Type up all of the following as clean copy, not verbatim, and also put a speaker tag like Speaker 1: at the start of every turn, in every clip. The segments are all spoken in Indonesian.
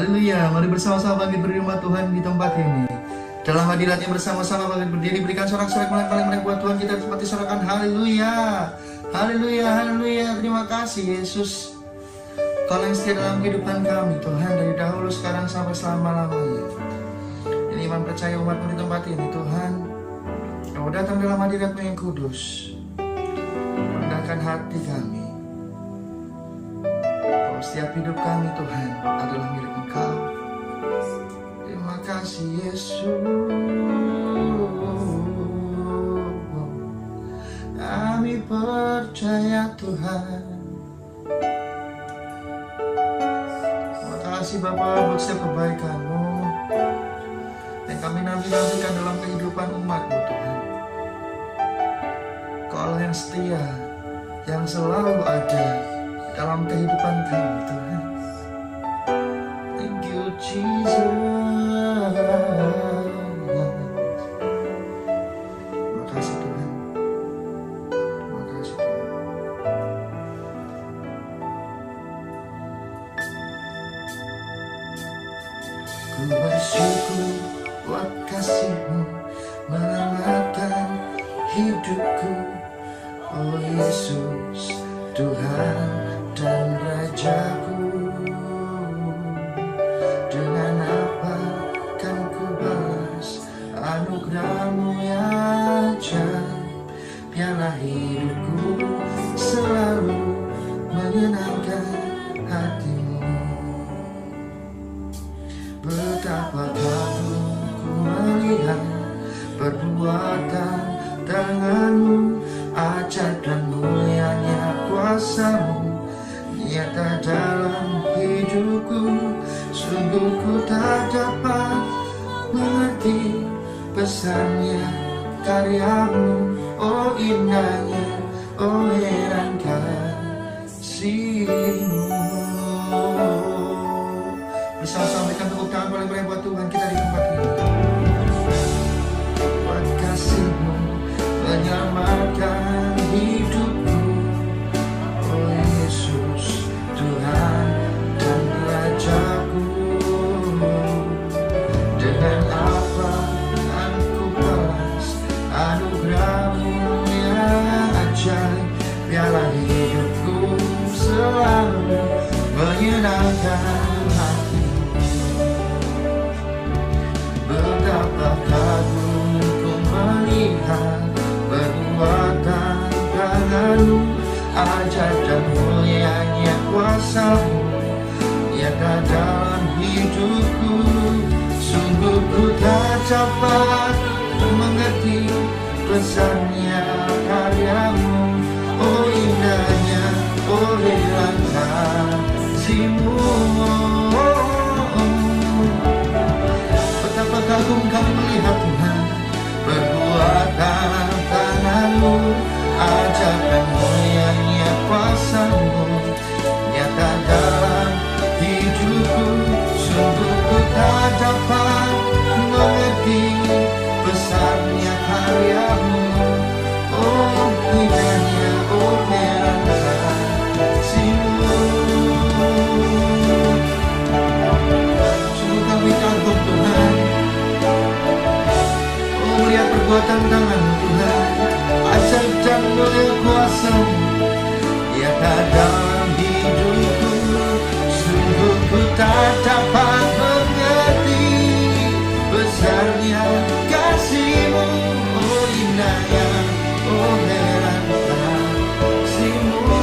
Speaker 1: Haleluya, mari bersama-sama bangkit berkhidmat Tuhan di tempat ini. Dalam hadiratnya bersama-sama bangkit berdiri, berikan sorak-sorai paling buat Tuhan kita seperti sorakan haleluya. Haleluya, haleluya, terima kasih Yesus. Kau yang setia dalam kehidupan kami Tuhan, dari dahulu sekarang sampai selama-lamanya. Ini iman percaya umatmu di tempat ini Tuhan. Kau datang dalam hadiratmu yang kudus, rendahkan hati kami. Setiap hidup kami Tuhan adalah milik Engkau. Terima kasih Yesus. Kami percaya Tuhan. Terima kasih Bapa buat setiap kebaikan-Mu yang kami nanti-nantikan dalam kehidupan umat-Mu Tuhan. Kau yang setia, yang selalu ada dalam kehidupan kami Tuhan. Thank you Jesus. Terima kasih Tuhan. Terima kasih Tuhan. Ku bersyukur buat kasih-Mu menyelamatkan hidupku. Oh Yesus Tuhan dan Rajaku, dengan apa kan ku balas anugerah-Mu yang ajaib. Biarlah hidupku selalu menyenangkan hati-Mu. Betapa kagum ku melihat perbuatan tangan-Mu, ajaib dan mulianya kuasa-Mu nyata dalam hidupku. Sungguh ku tak dapat mengerti pesannya karya-Mu. Oh indahnya, oh heran kasih-Mu. Bersama-sama berikan tepuk tangan paling meriah buat Tuhan kita di tempat ini. Buat kasih-Mu menyelamatkan hidupku. Oh Yesus Tuhan dan Rajaku, dengan apa kan ku balas anugerah-Mu yang ajaib. Biarlah hidupku selalu menyenangkan hati-Mu. Betapa kagum ku melihat perbuatan tangan-Mu, ajaib dan mulianya kuasa-Mu nyata dalam hidupku. Sungguh ku tak dapat mengerti pesannya karya-Mu. Oh indahnya, oh heran kasih-Mu. Betapa kagum kami melihat Tuhan perbuatan tangan-Mu, ajaib dan mulianya kuasa-Mu nyata dalam hidupku. Sungguh ku tak dapat mengerti besarnya karya-Mu. Oh indahnya, oh heran kasih-Mu. Sungguh kami kagum Tuhan. Oh melihat perbuatan tangan-Mu Tuhan, ajaib dan mulia kuasa-Mu nyata dalam hidupku. Sungguh ku tak dapat mengerti besarnya kasih-Mu. Oh indahnya, oh heran kasih-Mu.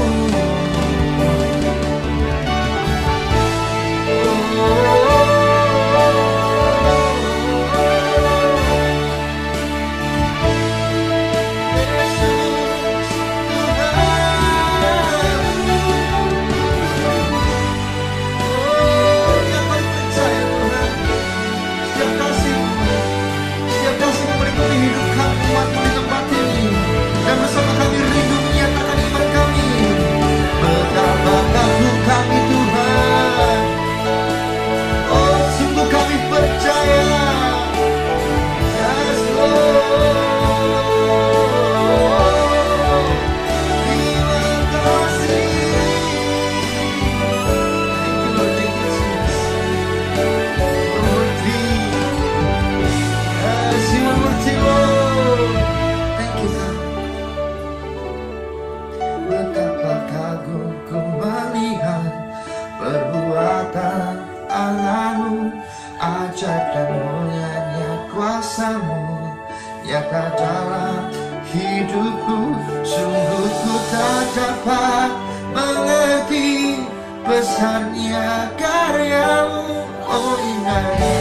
Speaker 1: kuasa-Mu nyata dalam hidupku. Sungguh ku tak dapat mengerti besarnya karya-Mu. Oh indahnya,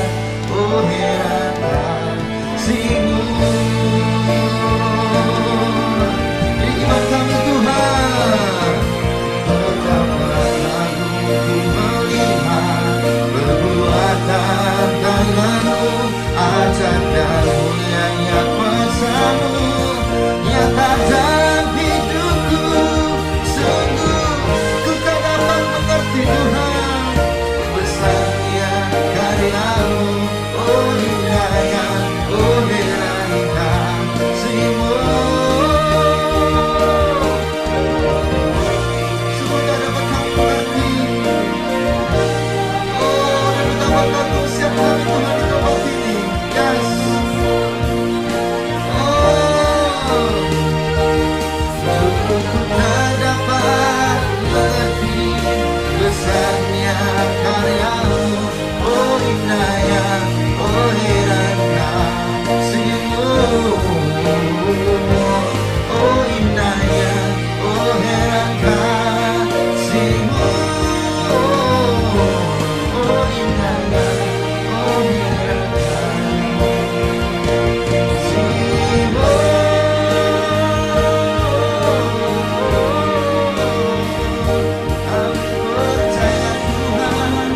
Speaker 1: oh heran kasih-Mu. Iman kami Tuhan, betapa agung melihat perbuatan tangan-Mu, ajaib dan mulianya kuasa-Mu nyata dalam hidupku. Sungguh ku tak dapat mengerti Tuhan besarnya karya-Mu. Oh indahnya, oh heran kasih-Mu. Sungguh tak dapat kami mengerti. Oh, dan betapa kau siap kami Tuhan di tempat ini. Yes. Sungguh ku tak dapat mengerti besarnya karya-Mu. Oh indahnya, oh heran kasih-Mu. Oh indahnya, oh heran kasih-Mu. Oh indahnya, oh heran kasih-Mu. Kami percaya Tuhan.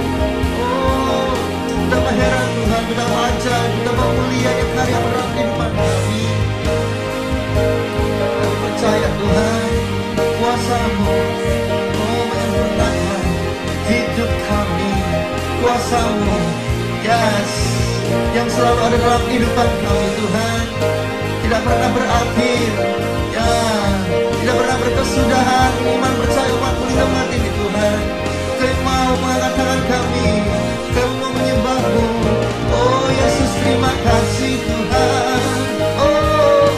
Speaker 1: Oh, betapa heran Tuhan, betapa ajaib, betapa mulianya karya dalam kehidupan kami. Kami percaya Tuhan, kuasa-Mu oh menyempurnakan hidup kami. Kuasa-Mu, yes, yang selalu ada dalam kehidupan kami Tuhan, tidak pernah berakhir, ya, tidak pernah berkesudahan. Iman percaya umat-Mu di tempat ini Tuhan. Kami mau mengangkat tangan kami, kami mau menyembah-Mu. Oh Yesus, terima kasih Tuhan. Oh,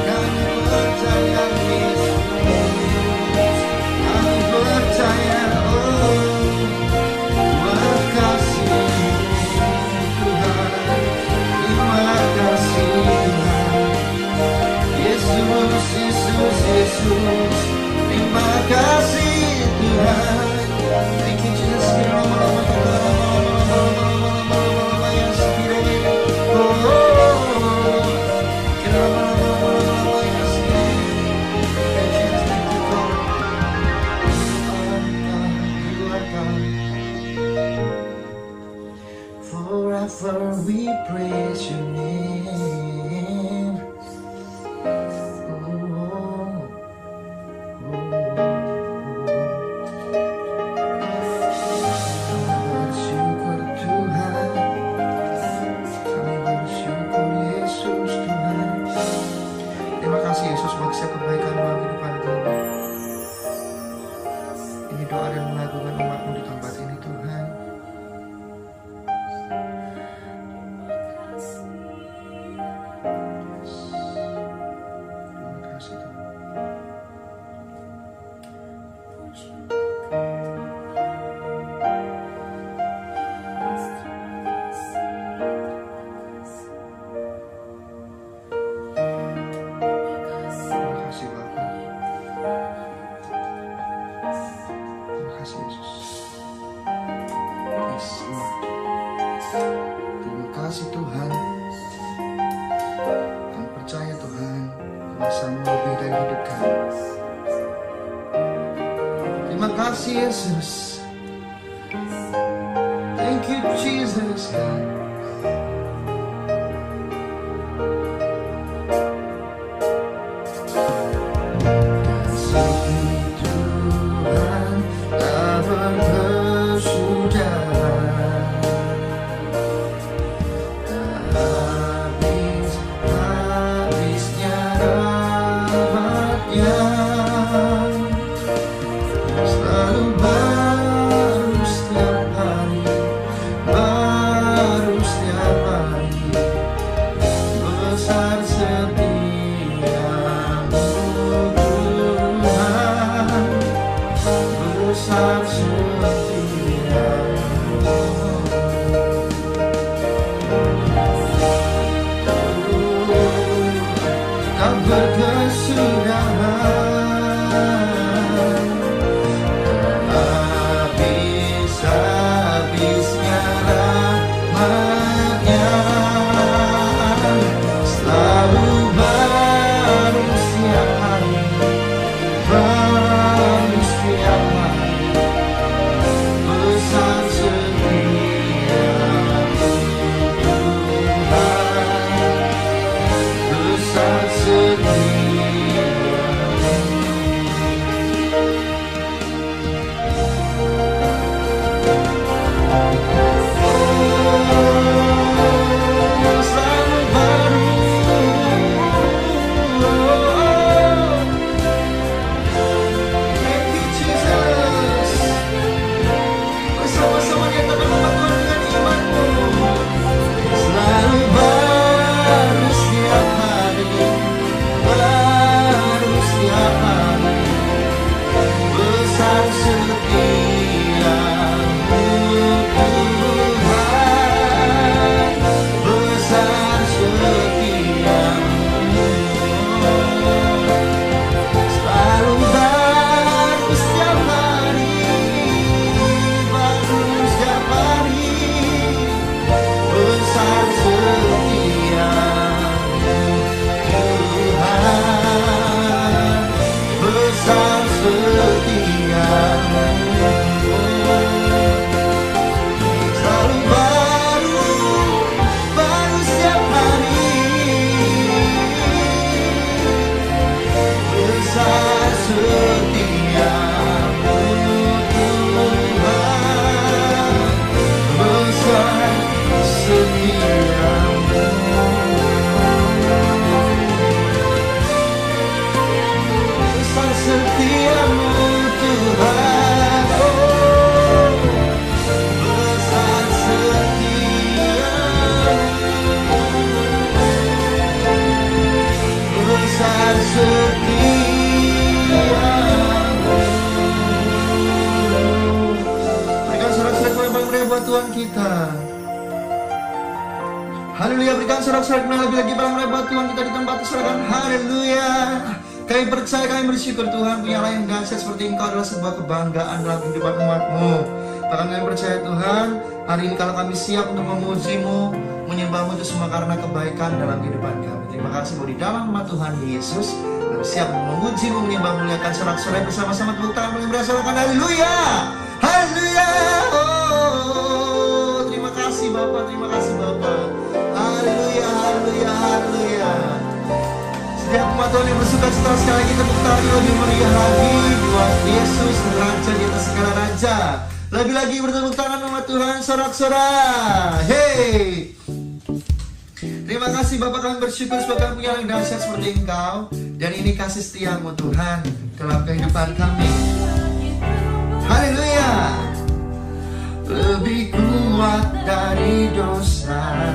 Speaker 1: kami percaya Yesus, kami percaya. Oh, terima kasih Tuhan, terima kasih Tuhan. Yesus, Yesus, Yesus, terima kasih Tuhan. Thank you Jesus. Forever we praise your name. Bersyukur Tuhan, kami bersyukur Yesus Tuhan. Terima kasih Yesus buat setiap kebaikan dalam kehidupan kami. Ini doa dan mengagungkan umat-Mu di tempat ini Tuhan. Terima kasih Tuhan. Terima kasih Bapa. Terima kasih Yesus. Yes, Lord. Terima kasih Tuhan. Kami percaya Tuhan, kuasa-Mu lebih dari hidup kami. Terima kasih Yesus. Thank you Jesus God. Kasih Tuhan tak berkesudahan, tak habis-habisnya rahmat-Nya, selalu baru setiap hari, baru berkesudahan. Habis-habisnya rahmat-Nya, selalu baru setiap hari, baru setiap hari. Besar setia-Mu Tuhan, besar setia-Mu. Selalu baru. Thank you Jesus. Bersama-sama nyatakan umat Tuhan dengan imanmu. Selalu baru setiap hari, baru setiap hari. Besar setia-Mu Tuhan, besar setia-Mu. Selalu baru setiap hari, baru setiap hari. Besar setia-Mu Tuhan, besar setia-Mu. Selalu baru, baru setiap hari. Besar setia-Mu Tuhan, besar setia-Mu. Besar setia-Mu Tuhan, oh, besar setia-Mu, besar setia-Mu. Berikan sorak-sorai yang paling meriah buat Tuhan kita. Haleluya, berikan sorak-sorai yang lebih lagi paling meriah buat Tuhan kita di tempat diserahkan. Haleluya. Kami percaya, kami bersyukur Tuhan, punya Allah yang dahsyat seperti Engkau adalah sebuah kebanggaan dalam kehidupan umat-Mu. Bahkan kami percaya Tuhan, hari ini kalau kami siap untuk memuji-Mu, menyembah-Mu, itu semua karena kebaikan dalam kehidupan kami. Terima kasih bahwa di dalam nama Tuhan Yesus kami siap untuk memuji-Mu, menyembah, muliakan sorak-sorai bersama-sama. Tepuk tangan paling meriah, sorakan haleluya. Haleluya. Oh, terima kasih Bapak, terima kasih Bapak. Haleluya, haleluya, haleluya. Setiap umat Tuhan yang bersuka cita sekali lagi tepuk tangan lebih meriah lagi buat Yesus Raja di atas segala raja. Lebih lagi bertepuk tangan umat Tuhan, sorak-sorai. Hey, terima kasih Bapak, kami bersyukur sebab kami punya yang dahsyat seperti Engkau. Dan ini kasih setia-Mu Tuhan dalam kehidupan kami. Haleluya. Lebih kuat dari dosa,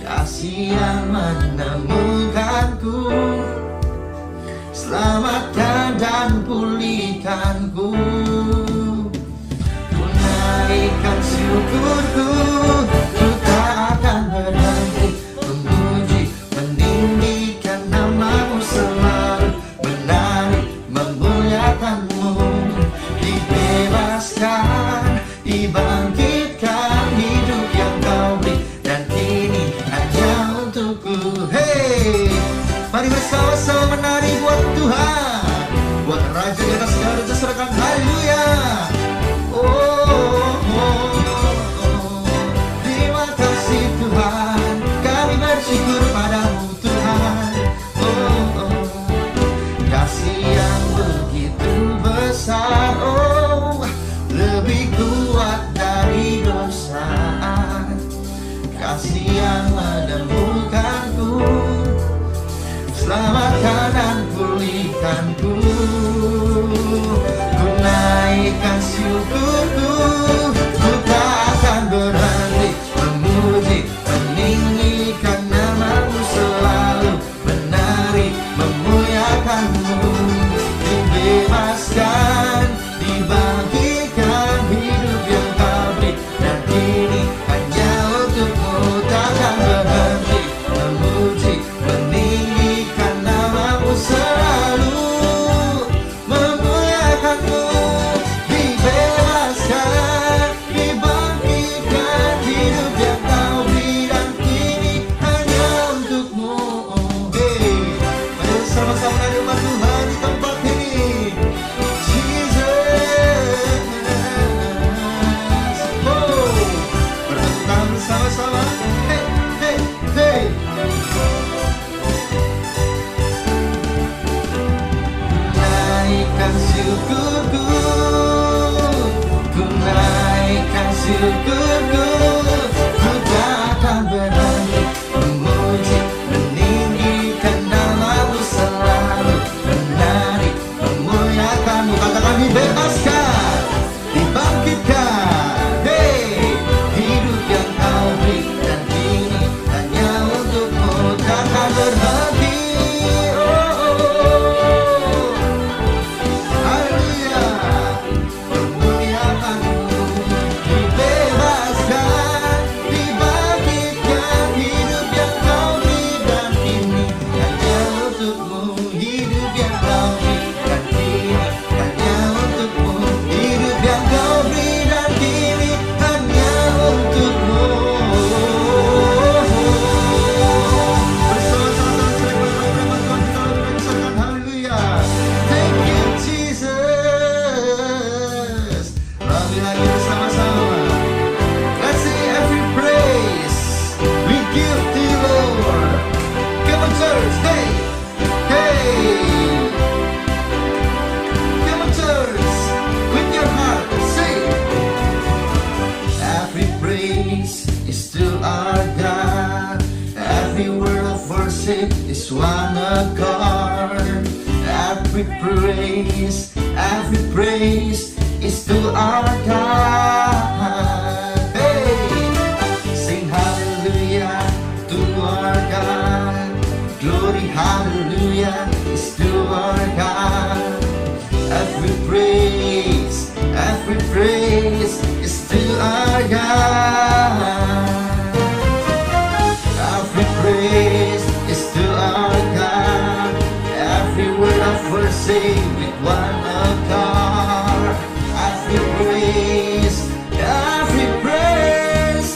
Speaker 1: kasih yang menemukanku, selamatkan dan pulihkanku. Ku naikkan syukurku, ku tak akan berhenti memuji, meninggikan nama-Mu selalu, menari, memuliakan-Mu, dibebaskan, dibangkitkan, hidup yang Kau beri, dan kini hanya untukku. Hey, mari bersama-sama menari buat Tuhan, buat Raja di atas segala raja, serahkan haleluya. Oh, oh, oh. Terima kasih Tuhan, kami bersyukur padamu Tuhan. Oh, oh. Kasih yang begitu besar, oh, lebih kuat dari dosa, kasih yang menemukanku, selamatkan dan pulihkanku. Ku naikkan syukurku, ku tak akan berhenti memuji, meninggikan nama-Mu selalu, menari, memuliakan-Mu, dibebaskan, dibangkitkan, hidup yang Kau beri, dan kini hanya untuk-Mu, takkan berhenti memuji, meninggikan worship is one accord. Every praise is to our God. Hey, sing hallelujah to our God. Glory, hallelujah is to our God. Every praise is to our God. Every praise is to our God. Every word of worship with one accord. Every praise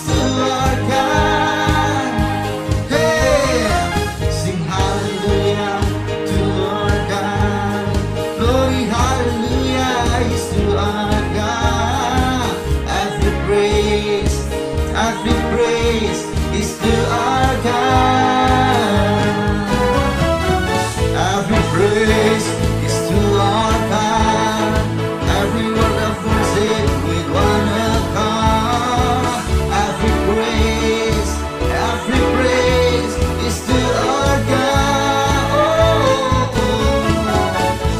Speaker 1: to our God. Hey, sing hallelujah to our God. Glory, hallelujah is to our God. Every praise is to our God. Every praise is to our God. Every word of worship with one accord. Every praise is to our God. Oh,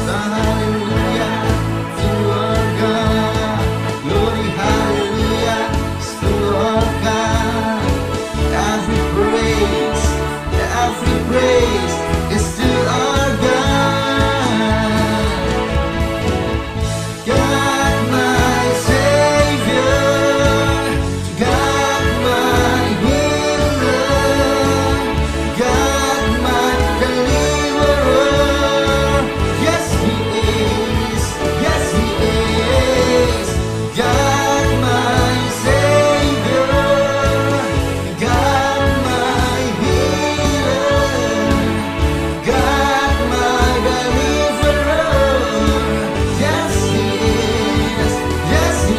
Speaker 1: hallelujah to our God. Glory, hallelujah is to our God. Every praise is to our God. God my Savior, God my healer, God my deliverer. Yes He is, yes He is. God my Savior, God my healer, God my deliverer. Yes He is, yes He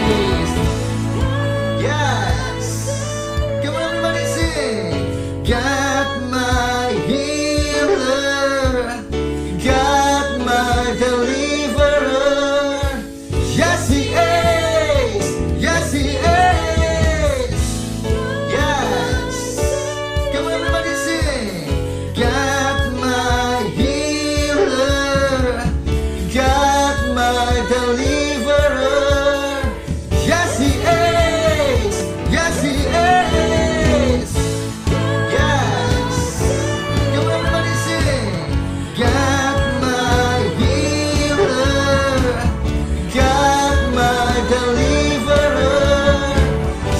Speaker 1: is. Yes. Come on everybody sing. God my healer, God my deliverer. Yes He is, yes He is. Yes. Come on everybody sing. God my healer, God my deliverer. Yes He is, yes He is. Yes. Come on everybody sing. God my healer, God my deliverer.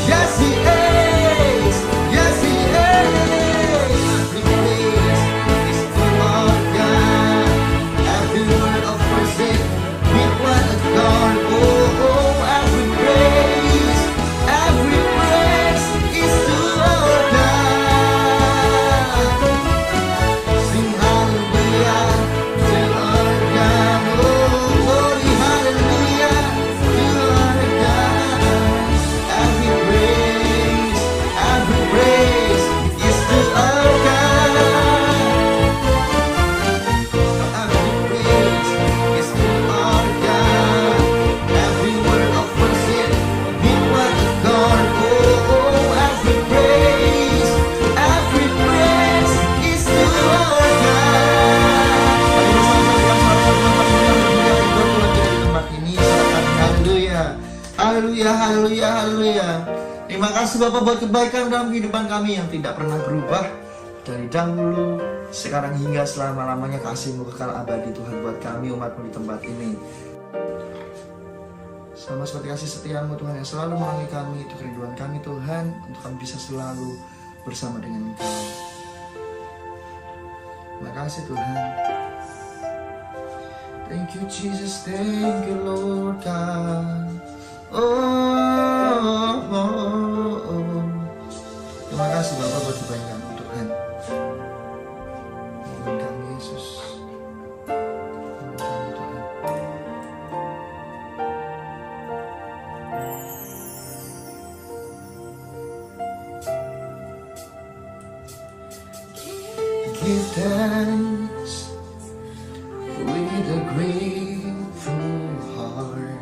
Speaker 1: Yes He is, yes He is. Every praise is to our God. Every word of worship with one accord. Oh, every praise is to our God. Sing hallelujah to our God. Oh, glory, hallelujah to our God. Every praise is to our God. Every praise is to our God. Every word of worship with one accord. Oh, every praise is to our God. Haleluya, haleluya, haleluya, haleluya. Terima kasih Bapak buat kebaikan dalam kehidupan kami yang tidak pernah berubah dari dahulu, sekarang hingga selama-lamanya. Kasih-Mu kekal abadi Tuhan buat kami umat-Mu di tempat ini. Sama seperti kasih setia-Mu Tuhan yang selalu menolongi kami, itu kerinduan kami Tuhan, untuk kami bisa selalu bersama dengan Engkau. Terima kasih Tuhan. Thank you Jesus, thank you Lord God. Terima kasih Bapak buat kebaikan kami Tuhan. Tuhan kami Yesus. Tuhan kami Tuhan. Give thanks with a grateful heart.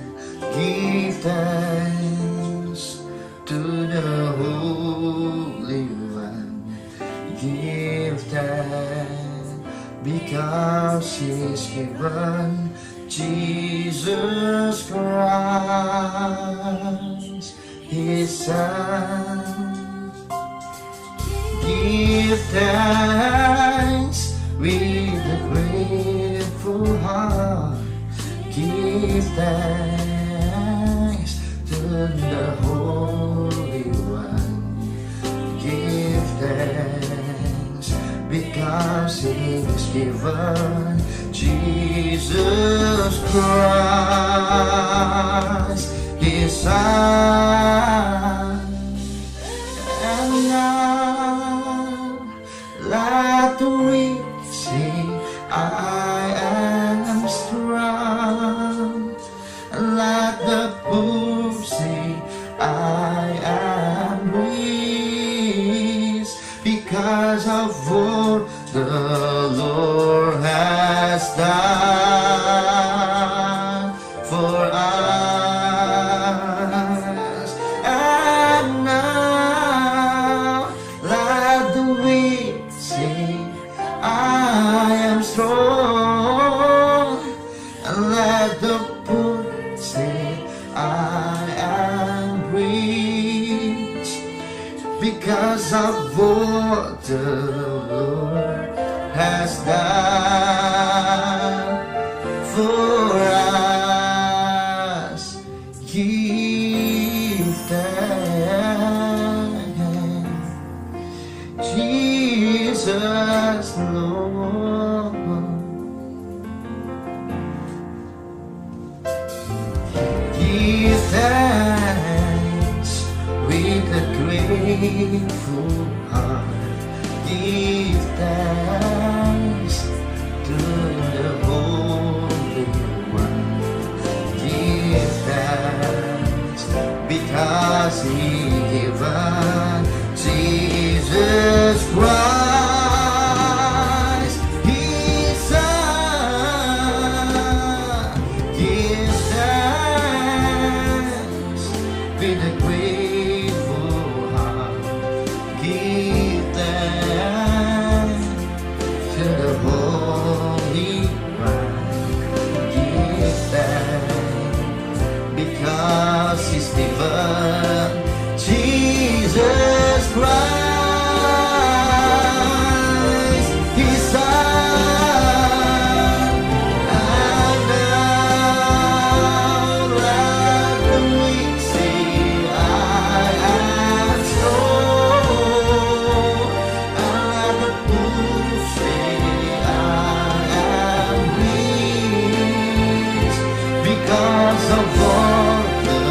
Speaker 1: Give thanks to the Holy One. give thanks, because He's given Jesus Christ, His Son. Give thanks with a grateful heart. Give thanks to the Holy One. Give thanks because He's given Jesus Christ, His Son. And now let the weak say, I am strong. And let the poor say, I am rich, because of what the Lord has done for us. And now let the weak say, I am strong. And let the poor say, I am rich, because of what the Lord has done for us. Give thanks, Jesus Lord. Give thanks with a grateful heart. Give thanks to the Holy One. Give thanks because He given Jesus Christ, His Son. Give thanks with a grateful heart. Give thanks to the Holy One. Give thanks because He's given Jesus Christ, His Son. And now let the weak say, I am strong. And let the poor say, I am rich, because of what the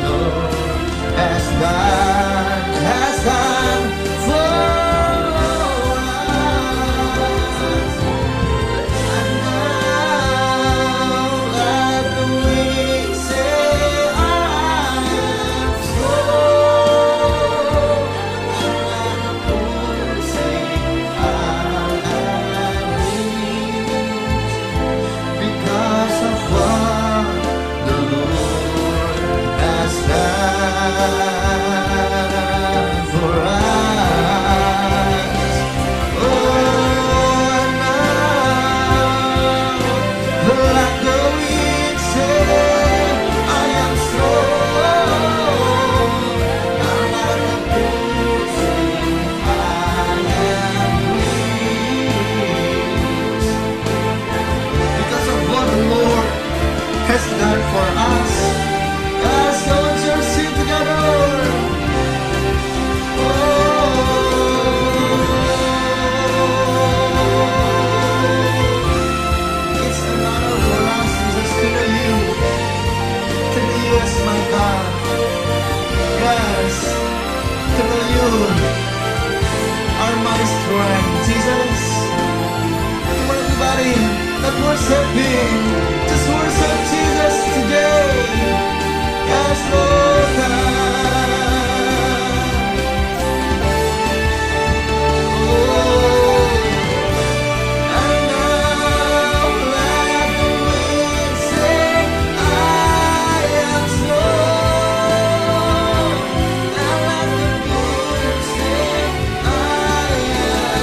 Speaker 1: Lord has done for us. And now let the weak say, I am strong. And let the poor say, I am rich, because of what the Lord has done for us. Oh, now let the weak say, I am strong. And let the poor say, I am rich, because of what the Lord has done for us. Let's go and sing together. Oh, it's an honor for us, Jesus, to know you as my God. Yes, to know you are my strength, Jesus. Come on, everybody, let's worship Him. Just worship Jesus today. Yes, Lord God. And now let the weak say, I am strong. And let the poor say, I am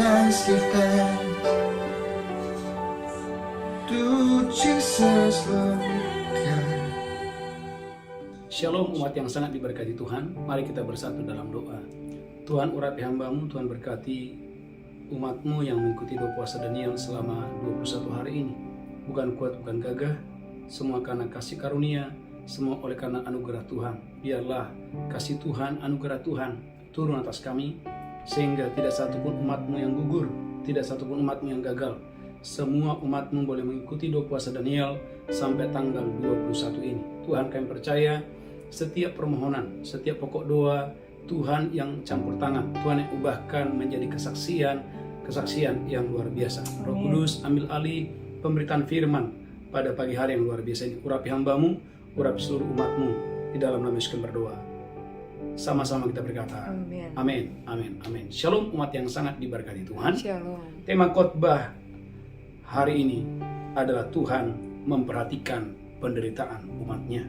Speaker 1: thanksgiving to Jesus Lord God.
Speaker 2: Shalom umat yang sangat diberkati Tuhan. Mari kita bersatu dalam doa. Tuhan, urapi hamba-Mu, Tuhan berkati umat-Mu yang mengikuti doa puasa Daniel selama 21 hari ini. Bukan kuat, bukan gagah, semua karena kasih karunia, semua oleh karena anugerah Tuhan. Biarlah kasih Tuhan, anugerah Tuhan turun atas kami, sehingga tidak satupun umat-Mu yang gugur, tidak satupun umat-Mu yang gagal. Semua umat-Mu boleh mengikuti doa puasa Daniel sampai tanggal 21 ini. Tuhan, kami percaya setiap permohonan, setiap pokok doa, Tuhan yang campur tangan, Tuhan yang ubahkan menjadi kesaksian yang luar biasa. Roh Kudus ambil alih pemberitaan firman pada pagi hari yang luar biasa ini. Urapi hamba-Mu, urapi seluruh umat-Mu, di dalam nama Yesus kami berdoa. Sama-sama kita berkata, amin, amin, amin, amin. Shalom umat yang sangat diberkati Tuhan.
Speaker 3: Shalom.
Speaker 2: Tema khotbah hari ini adalah Tuhan memperhatikan penderitaan umatnya.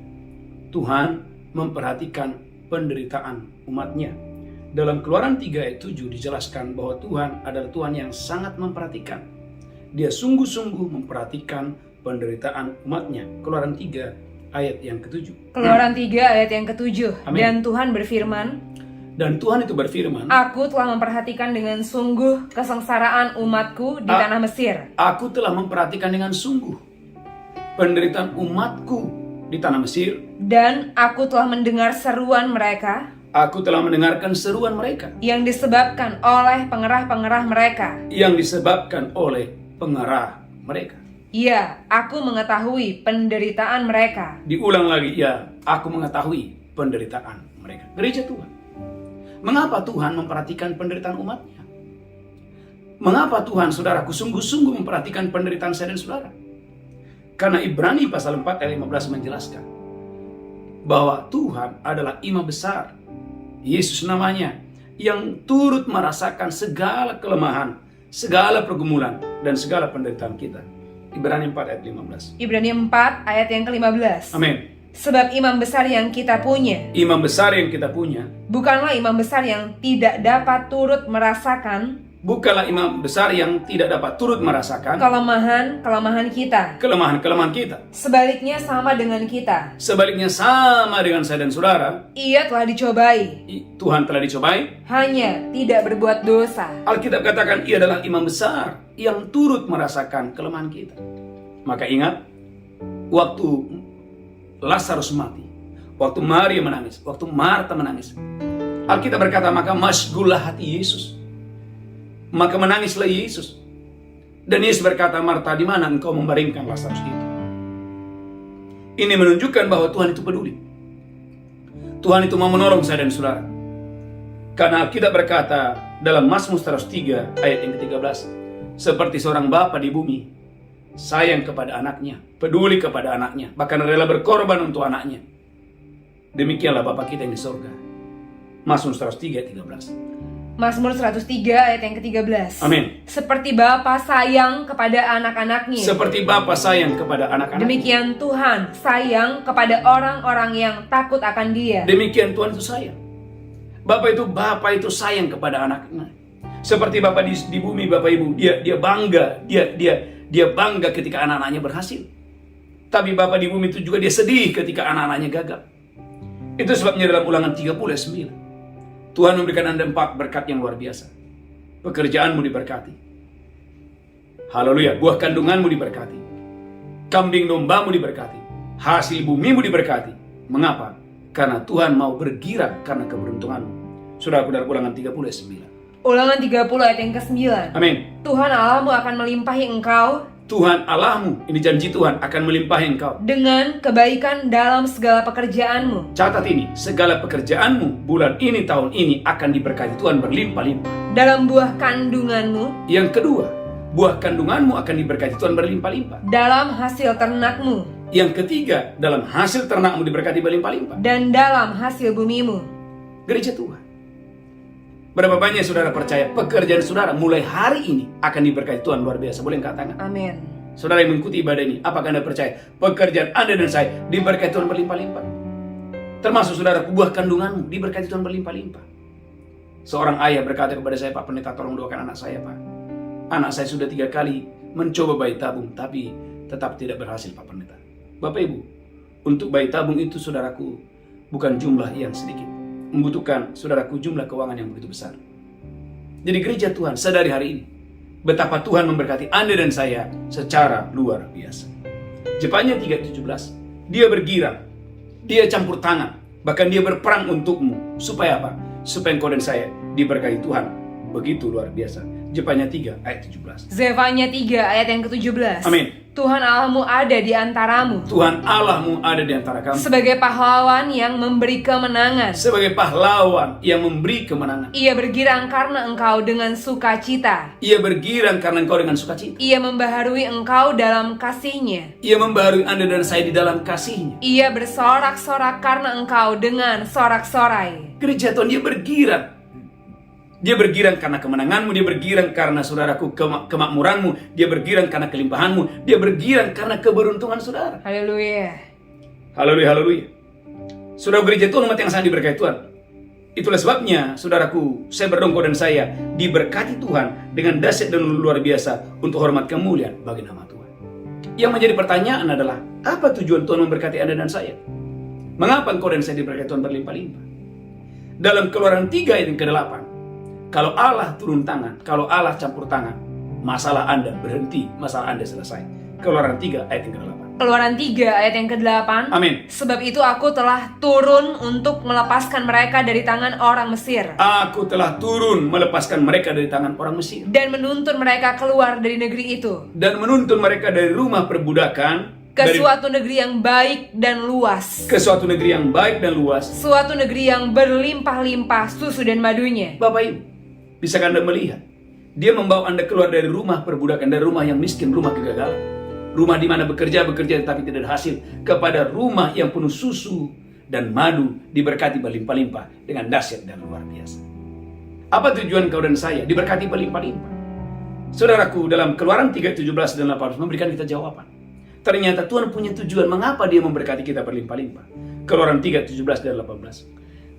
Speaker 2: Tuhan memperhatikan penderitaan umatnya. Dalam Keluaran 3 ayat 7 dijelaskan bahwa Tuhan adalah Tuhan yang sangat memperhatikan. Dia sungguh-sungguh memperhatikan penderitaan umatnya. Keluaran 3 ayat yang ke-7.
Speaker 3: Keluaran 3 ayat yang ke-7.
Speaker 2: Amin.
Speaker 3: Dan Tuhan berfirman,
Speaker 2: dan Tuhan itu berfirman,
Speaker 3: Aku telah memperhatikan dengan sungguh kesengsaraan umatku di tanah Mesir.
Speaker 2: Aku telah memperhatikan dengan sungguh penderitaan umatku di tanah Mesir.
Speaker 3: Dan aku telah mendengar seruan mereka
Speaker 2: Aku telah mendengarkan seruan mereka
Speaker 3: yang disebabkan oleh pengerah-pengerah mereka.
Speaker 2: yang disebabkan oleh pengarah mereka.
Speaker 3: Ya, aku mengetahui penderitaan mereka.
Speaker 2: Diulang lagi, ya, aku mengetahui penderitaan mereka. Gereja Tuhan, mengapa Tuhan memperhatikan penderitaan umatnya? Mengapa Tuhan, saudaraku, sungguh-sungguh memperhatikan penderitaan saya dan saudara? Karena Ibrani pasal 4 ayat 15 menjelaskan bahwa Tuhan adalah imam besar, Yesus namanya, yang turut merasakan segala kelemahan, segala pergumulan, dan segala penderitaan kita. Ibrani 4 ayat 15.
Speaker 3: Ibrani 4 ayat yang ke-15.
Speaker 2: Amin.
Speaker 3: Sebab imam besar yang kita punya
Speaker 2: Imam besar yang kita punya
Speaker 3: bukanlah imam besar yang tidak dapat turut merasakan
Speaker 2: bukanlah imam besar yang tidak dapat turut merasakan
Speaker 3: kelemahan kita.
Speaker 2: kelemahan kita.
Speaker 3: Sebaliknya sama dengan kita.
Speaker 2: Sebaliknya sama dengan saya dan saudara,
Speaker 3: Ia telah dicobai,
Speaker 2: Tuhan telah dicobai.
Speaker 3: hanya tidak berbuat dosa.
Speaker 2: Alkitab katakan ia adalah imam besar yang turut merasakan kelemahan kita. Maka ingat, waktu Lazarus mati, waktu Maria menangis, waktu Marta menangis, Alkitab berkata maka masgullah hati Yesus, maka menangislah Yesus. Dan Yesus berkata, Marta, di mana engkau membaringkan Lazarus itu? Ini menunjukkan bahwa Tuhan itu peduli. Tuhan itu mau menolong saya dan saudara. Karena Alkitab berkata dalam Mazmur 103 ayat yang ke-13, seperti seorang bapa di bumi, sayang kepada anaknya, peduli kepada anaknya, bahkan rela berkorban untuk anaknya. Demikianlah Bapa kita yang di sorga. Mazmur 103 ayat 13.
Speaker 3: Mazmur 103 ayat yang ke-13.
Speaker 2: Amin.
Speaker 3: Seperti bapa sayang kepada anak-anaknya,
Speaker 2: Seperti Bapa sayang kepada anak-anak,
Speaker 3: demikian Tuhan sayang kepada orang-orang yang takut akan Dia.
Speaker 2: demikian Tuhan itu sayang. Bapa itu sayang kepada anaknya. Seperti Bapa di bumi, Bapak Ibu, dia bangga, dia bangga ketika anak-anaknya berhasil. Tapi Bapa di bumi itu juga dia sedih ketika anak-anaknya gagal. Itu sebabnya dalam Ulangan 30 ayat 9, Tuhan memberikan Anda 4 berkat yang luar biasa. Pekerjaanmu diberkati. Haleluya. Buah kandunganmu diberkati. Kambing dombamu diberkati. Hasil bumimu diberkati. Mengapa? Karena Tuhan mau bergirak karena keberuntunganmu. Saudaraku, dari Ulangan 30 ayat 9.
Speaker 3: Ulangan 30 ayat yang ke-9.
Speaker 2: Amin.
Speaker 3: Tuhan Allahmu akan melimpahi engkau
Speaker 2: Tuhan Allahmu, ini janji Tuhan, akan melimpahi engkau
Speaker 3: dengan kebaikan dalam segala pekerjaanmu.
Speaker 2: Catat ini, segala pekerjaanmu bulan ini, tahun ini akan diberkati Tuhan berlimpah-limpah.
Speaker 3: Dalam buah kandunganmu,
Speaker 2: Yang kedua, buah kandunganmu akan diberkati Tuhan berlimpah-limpah.
Speaker 3: dalam hasil ternakmu,
Speaker 2: Yang ketiga, dalam hasil ternakmu diberkati berlimpah-limpah.
Speaker 3: dan dalam hasil bumimu.
Speaker 2: Gereja Tuhan, berapa banyak saudara percaya pekerjaan saudara mulai hari ini akan diberkati Tuhan luar biasa? Boleh katakan?
Speaker 3: Amin.
Speaker 2: Saudara yang mengikuti ibadah ini, apakah Anda percaya pekerjaan Anda dan saya diberkati Tuhan berlimpah-limpah? Termasuk saudara, buah kandunganmu diberkati Tuhan berlimpah-limpah. Seorang ayah berkata kepada saya, Pak Pendeta, tolong doakan anak saya, Pak. Anak saya sudah 3 kali mencoba bayi tabung, tapi tetap tidak berhasil, Pak Pendeta. Bapak Ibu, untuk bayi tabung itu, saudaraku, bukan jumlah yang sedikit. Membutuhkan, saudaraku, jumlah keuangan yang begitu besar. Jadi gereja Tuhan, sadari hari ini betapa Tuhan memberkati Anda dan saya secara luar biasa. Jepanya 3:17, dia bergirang, dia campur tangan, bahkan dia berperang untukmu. Supaya apa? Supaya engkau dan saya diberkati Tuhan begitu luar biasa. Jepanya 3 ayat 17.
Speaker 3: Zefanya 3 ayat yang ke-17.
Speaker 2: Amin.
Speaker 3: Tuhan Allahmu ada di antaramu.
Speaker 2: Tuhan Allahmu ada di antara kamu.
Speaker 3: Sebagai pahlawan yang memberi kemenangan.
Speaker 2: Sebagai pahlawan yang memberi kemenangan.
Speaker 3: Ia bergirang karena engkau dengan sukacita.
Speaker 2: Ia bergirang karena engkau dengan sukacita.
Speaker 3: Ia membaharui engkau dalam kasih-Nya.
Speaker 2: Ia membaharui Anda dan saya di dalam kasih-Nya.
Speaker 3: Ia bersorak-sorak karena engkau dengan sorak-sorai.
Speaker 2: Gereja Tuhan, dia bergirang. Dia bergirang karena kemenanganmu, dia bergirang karena saudaraku kemakmuranmu, dia bergirang karena kelimpahanmu, dia bergirang karena keberuntungan saudara.
Speaker 3: Haleluya.
Speaker 2: Haleluya, haleluya. Saudara gereja Tuhan, umat yang sangat diberkati Tuhan. Itulah sebabnya, saudaraku, saya berdoa dan saya diberkati Tuhan dengan dahsyat dan luar biasa untuk hormat kemuliaan bagi nama Tuhan. Yang menjadi pertanyaan adalah, apa tujuan Tuhan memberkati Anda dan saya? Mengapa engkau dan saya diberkati Tuhan berlimpah-limpah? Dalam Keluaran 3 ayat yang ke-8, kalau Allah turun tangan, kalau Allah campur tangan, masalah Anda berhenti, masalah Anda selesai. Keluaran 3 ayat yang ke-8.
Speaker 3: Keluaran 3 ayat yang ke-8.
Speaker 2: Amin.
Speaker 3: Sebab itu aku telah turun untuk melepaskan mereka dari tangan orang Mesir.
Speaker 2: Aku telah turun melepaskan mereka dari tangan orang Mesir.
Speaker 3: Dan menuntun mereka keluar dari negeri itu.
Speaker 2: Dan menuntun mereka dari rumah perbudakan.
Speaker 3: Ke suatu negeri yang baik dan luas.
Speaker 2: Ke suatu negeri yang baik dan luas.
Speaker 3: Suatu negeri yang berlimpah-limpah susu dan madunya.
Speaker 2: Bapak Ibu, bisakah Anda melihat? Dia membawa Anda keluar dari rumah perbudakan, dari rumah yang miskin, rumah kegagalan. Rumah di mana bekerja tetapi tidak ada hasil. Kepada rumah yang penuh susu dan madu, diberkati berlimpah-limpah dengan dahsyat dan luar biasa. Apa tujuan kau dan saya? Diberkati berlimpah-limpah. Saudaraku, dalam Keluaran 3:17 dan 18 memberikan kita jawaban. Ternyata Tuhan punya tujuan mengapa dia memberkati kita berlimpah-limpah. Keluaran 3:17 dan 18.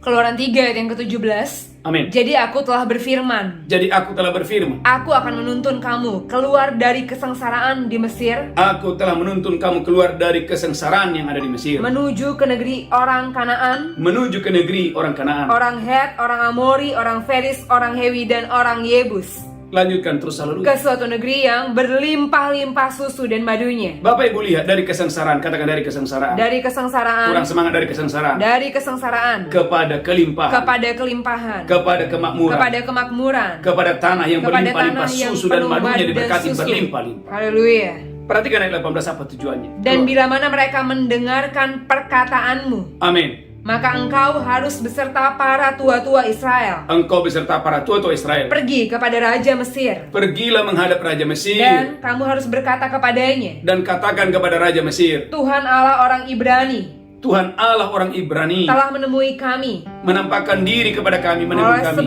Speaker 3: Keluaran 3 ayat yang ke-17.
Speaker 2: Amin.
Speaker 3: Jadi aku telah berfirman.
Speaker 2: Jadi aku telah berfirman.
Speaker 3: Aku akan menuntun kamu keluar dari kesengsaraan di Mesir.
Speaker 2: Aku telah menuntun kamu keluar dari kesengsaraan yang ada di Mesir.
Speaker 3: Menuju ke negeri orang Kanaan.
Speaker 2: Menuju ke negeri orang Kanaan.
Speaker 3: Orang Het, orang Amori, orang Feris, orang Hewi, dan orang Yebus.
Speaker 2: Lanjutkan terus, haleluya.
Speaker 3: Ke suatu negeri yang berlimpah-limpah susu dan madunya.
Speaker 2: Bapak Ibu lihat, dari kesengsaraan, katakan dari kesengsaraan.
Speaker 3: Dari kesengsaraan.
Speaker 2: Kurang semangat, dari kesengsaraan.
Speaker 3: Dari kesengsaraan.
Speaker 2: Kepada kelimpahan.
Speaker 3: Kepada kelimpahan.
Speaker 2: Kepada kemakmuran.
Speaker 3: Kepada kemakmuran.
Speaker 2: Kepada tanah yang
Speaker 3: Kepada
Speaker 2: berlimpah-limpah
Speaker 3: tanah yang
Speaker 2: susu dan
Speaker 3: penuh
Speaker 2: madunya
Speaker 3: madu dan
Speaker 2: diberkati
Speaker 3: susu.
Speaker 2: berlimpah-limpah.
Speaker 3: Haleluya.
Speaker 2: Perhatikan ayat 18 apa tujuannya.
Speaker 3: Dan
Speaker 2: Keluar.
Speaker 3: bila mana mereka mendengarkan perkataanmu,
Speaker 2: Amin.
Speaker 3: maka engkau harus beserta para tua-tua Israel
Speaker 2: Engkau beserta para tua-tua Israel.
Speaker 3: pergi kepada Raja Mesir.
Speaker 2: Pergilah menghadap Raja Mesir.
Speaker 3: Dan kamu harus berkata kepadanya,
Speaker 2: Dan katakan kepada Raja Mesir,
Speaker 3: Tuhan Allah orang Ibrani
Speaker 2: Tuhan Allah orang Ibrani
Speaker 3: telah menemui kami.
Speaker 2: menampakkan diri kepada kami, menemui
Speaker 3: Oleh
Speaker 2: kami.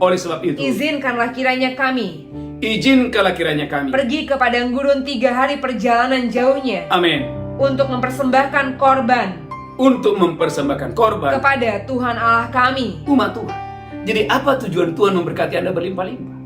Speaker 2: Oleh sebab itu,
Speaker 3: izinkanlah kiranya kami
Speaker 2: izinkanlah kiranya kami
Speaker 3: pergi ke padang gurun 3 hari perjalanan jauhnya
Speaker 2: Amin.
Speaker 3: untuk mempersembahkan korban
Speaker 2: Untuk mempersembahkan korban
Speaker 3: kepada Tuhan Allah kami.
Speaker 2: umat Tuhan. Jadi apa tujuan Tuhan memberkati Anda berlimpah-limpah?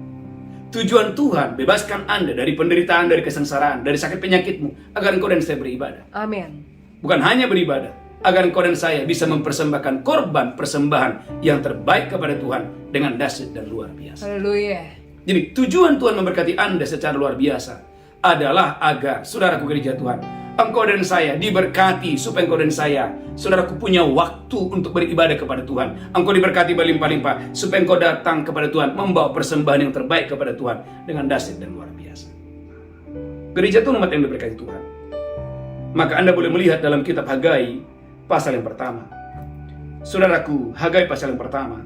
Speaker 2: Tujuan Tuhan bebaskan Anda dari penderitaan, dari kesengsaraan, dari sakit penyakitmu, agar engkau dan saya beribadah.
Speaker 3: Amin.
Speaker 2: Bukan hanya beribadah, agar engkau dan saya bisa mempersembahkan korban persembahan yang terbaik kepada Tuhan dengan dahsyat dan luar biasa.
Speaker 3: Haleluya.
Speaker 2: Jadi tujuan Tuhan memberkati Anda secara luar biasa adalah agar, saudaraku gereja Tuhan, engkau dan saya diberkati supaya engkau dan saya, saudaraku, punya waktu untuk beribadah kepada Tuhan. Engkau diberkati berlimpah-limpah supaya engkau datang kepada Tuhan, membawa persembahan yang terbaik kepada Tuhan dengan dahsyat dan luar biasa. Gereja Tuhan, umat yang diberkati Tuhan, maka Anda boleh melihat dalam kitab Hagai pasal yang pertama. Saudaraku, Hagai pasal yang pertama,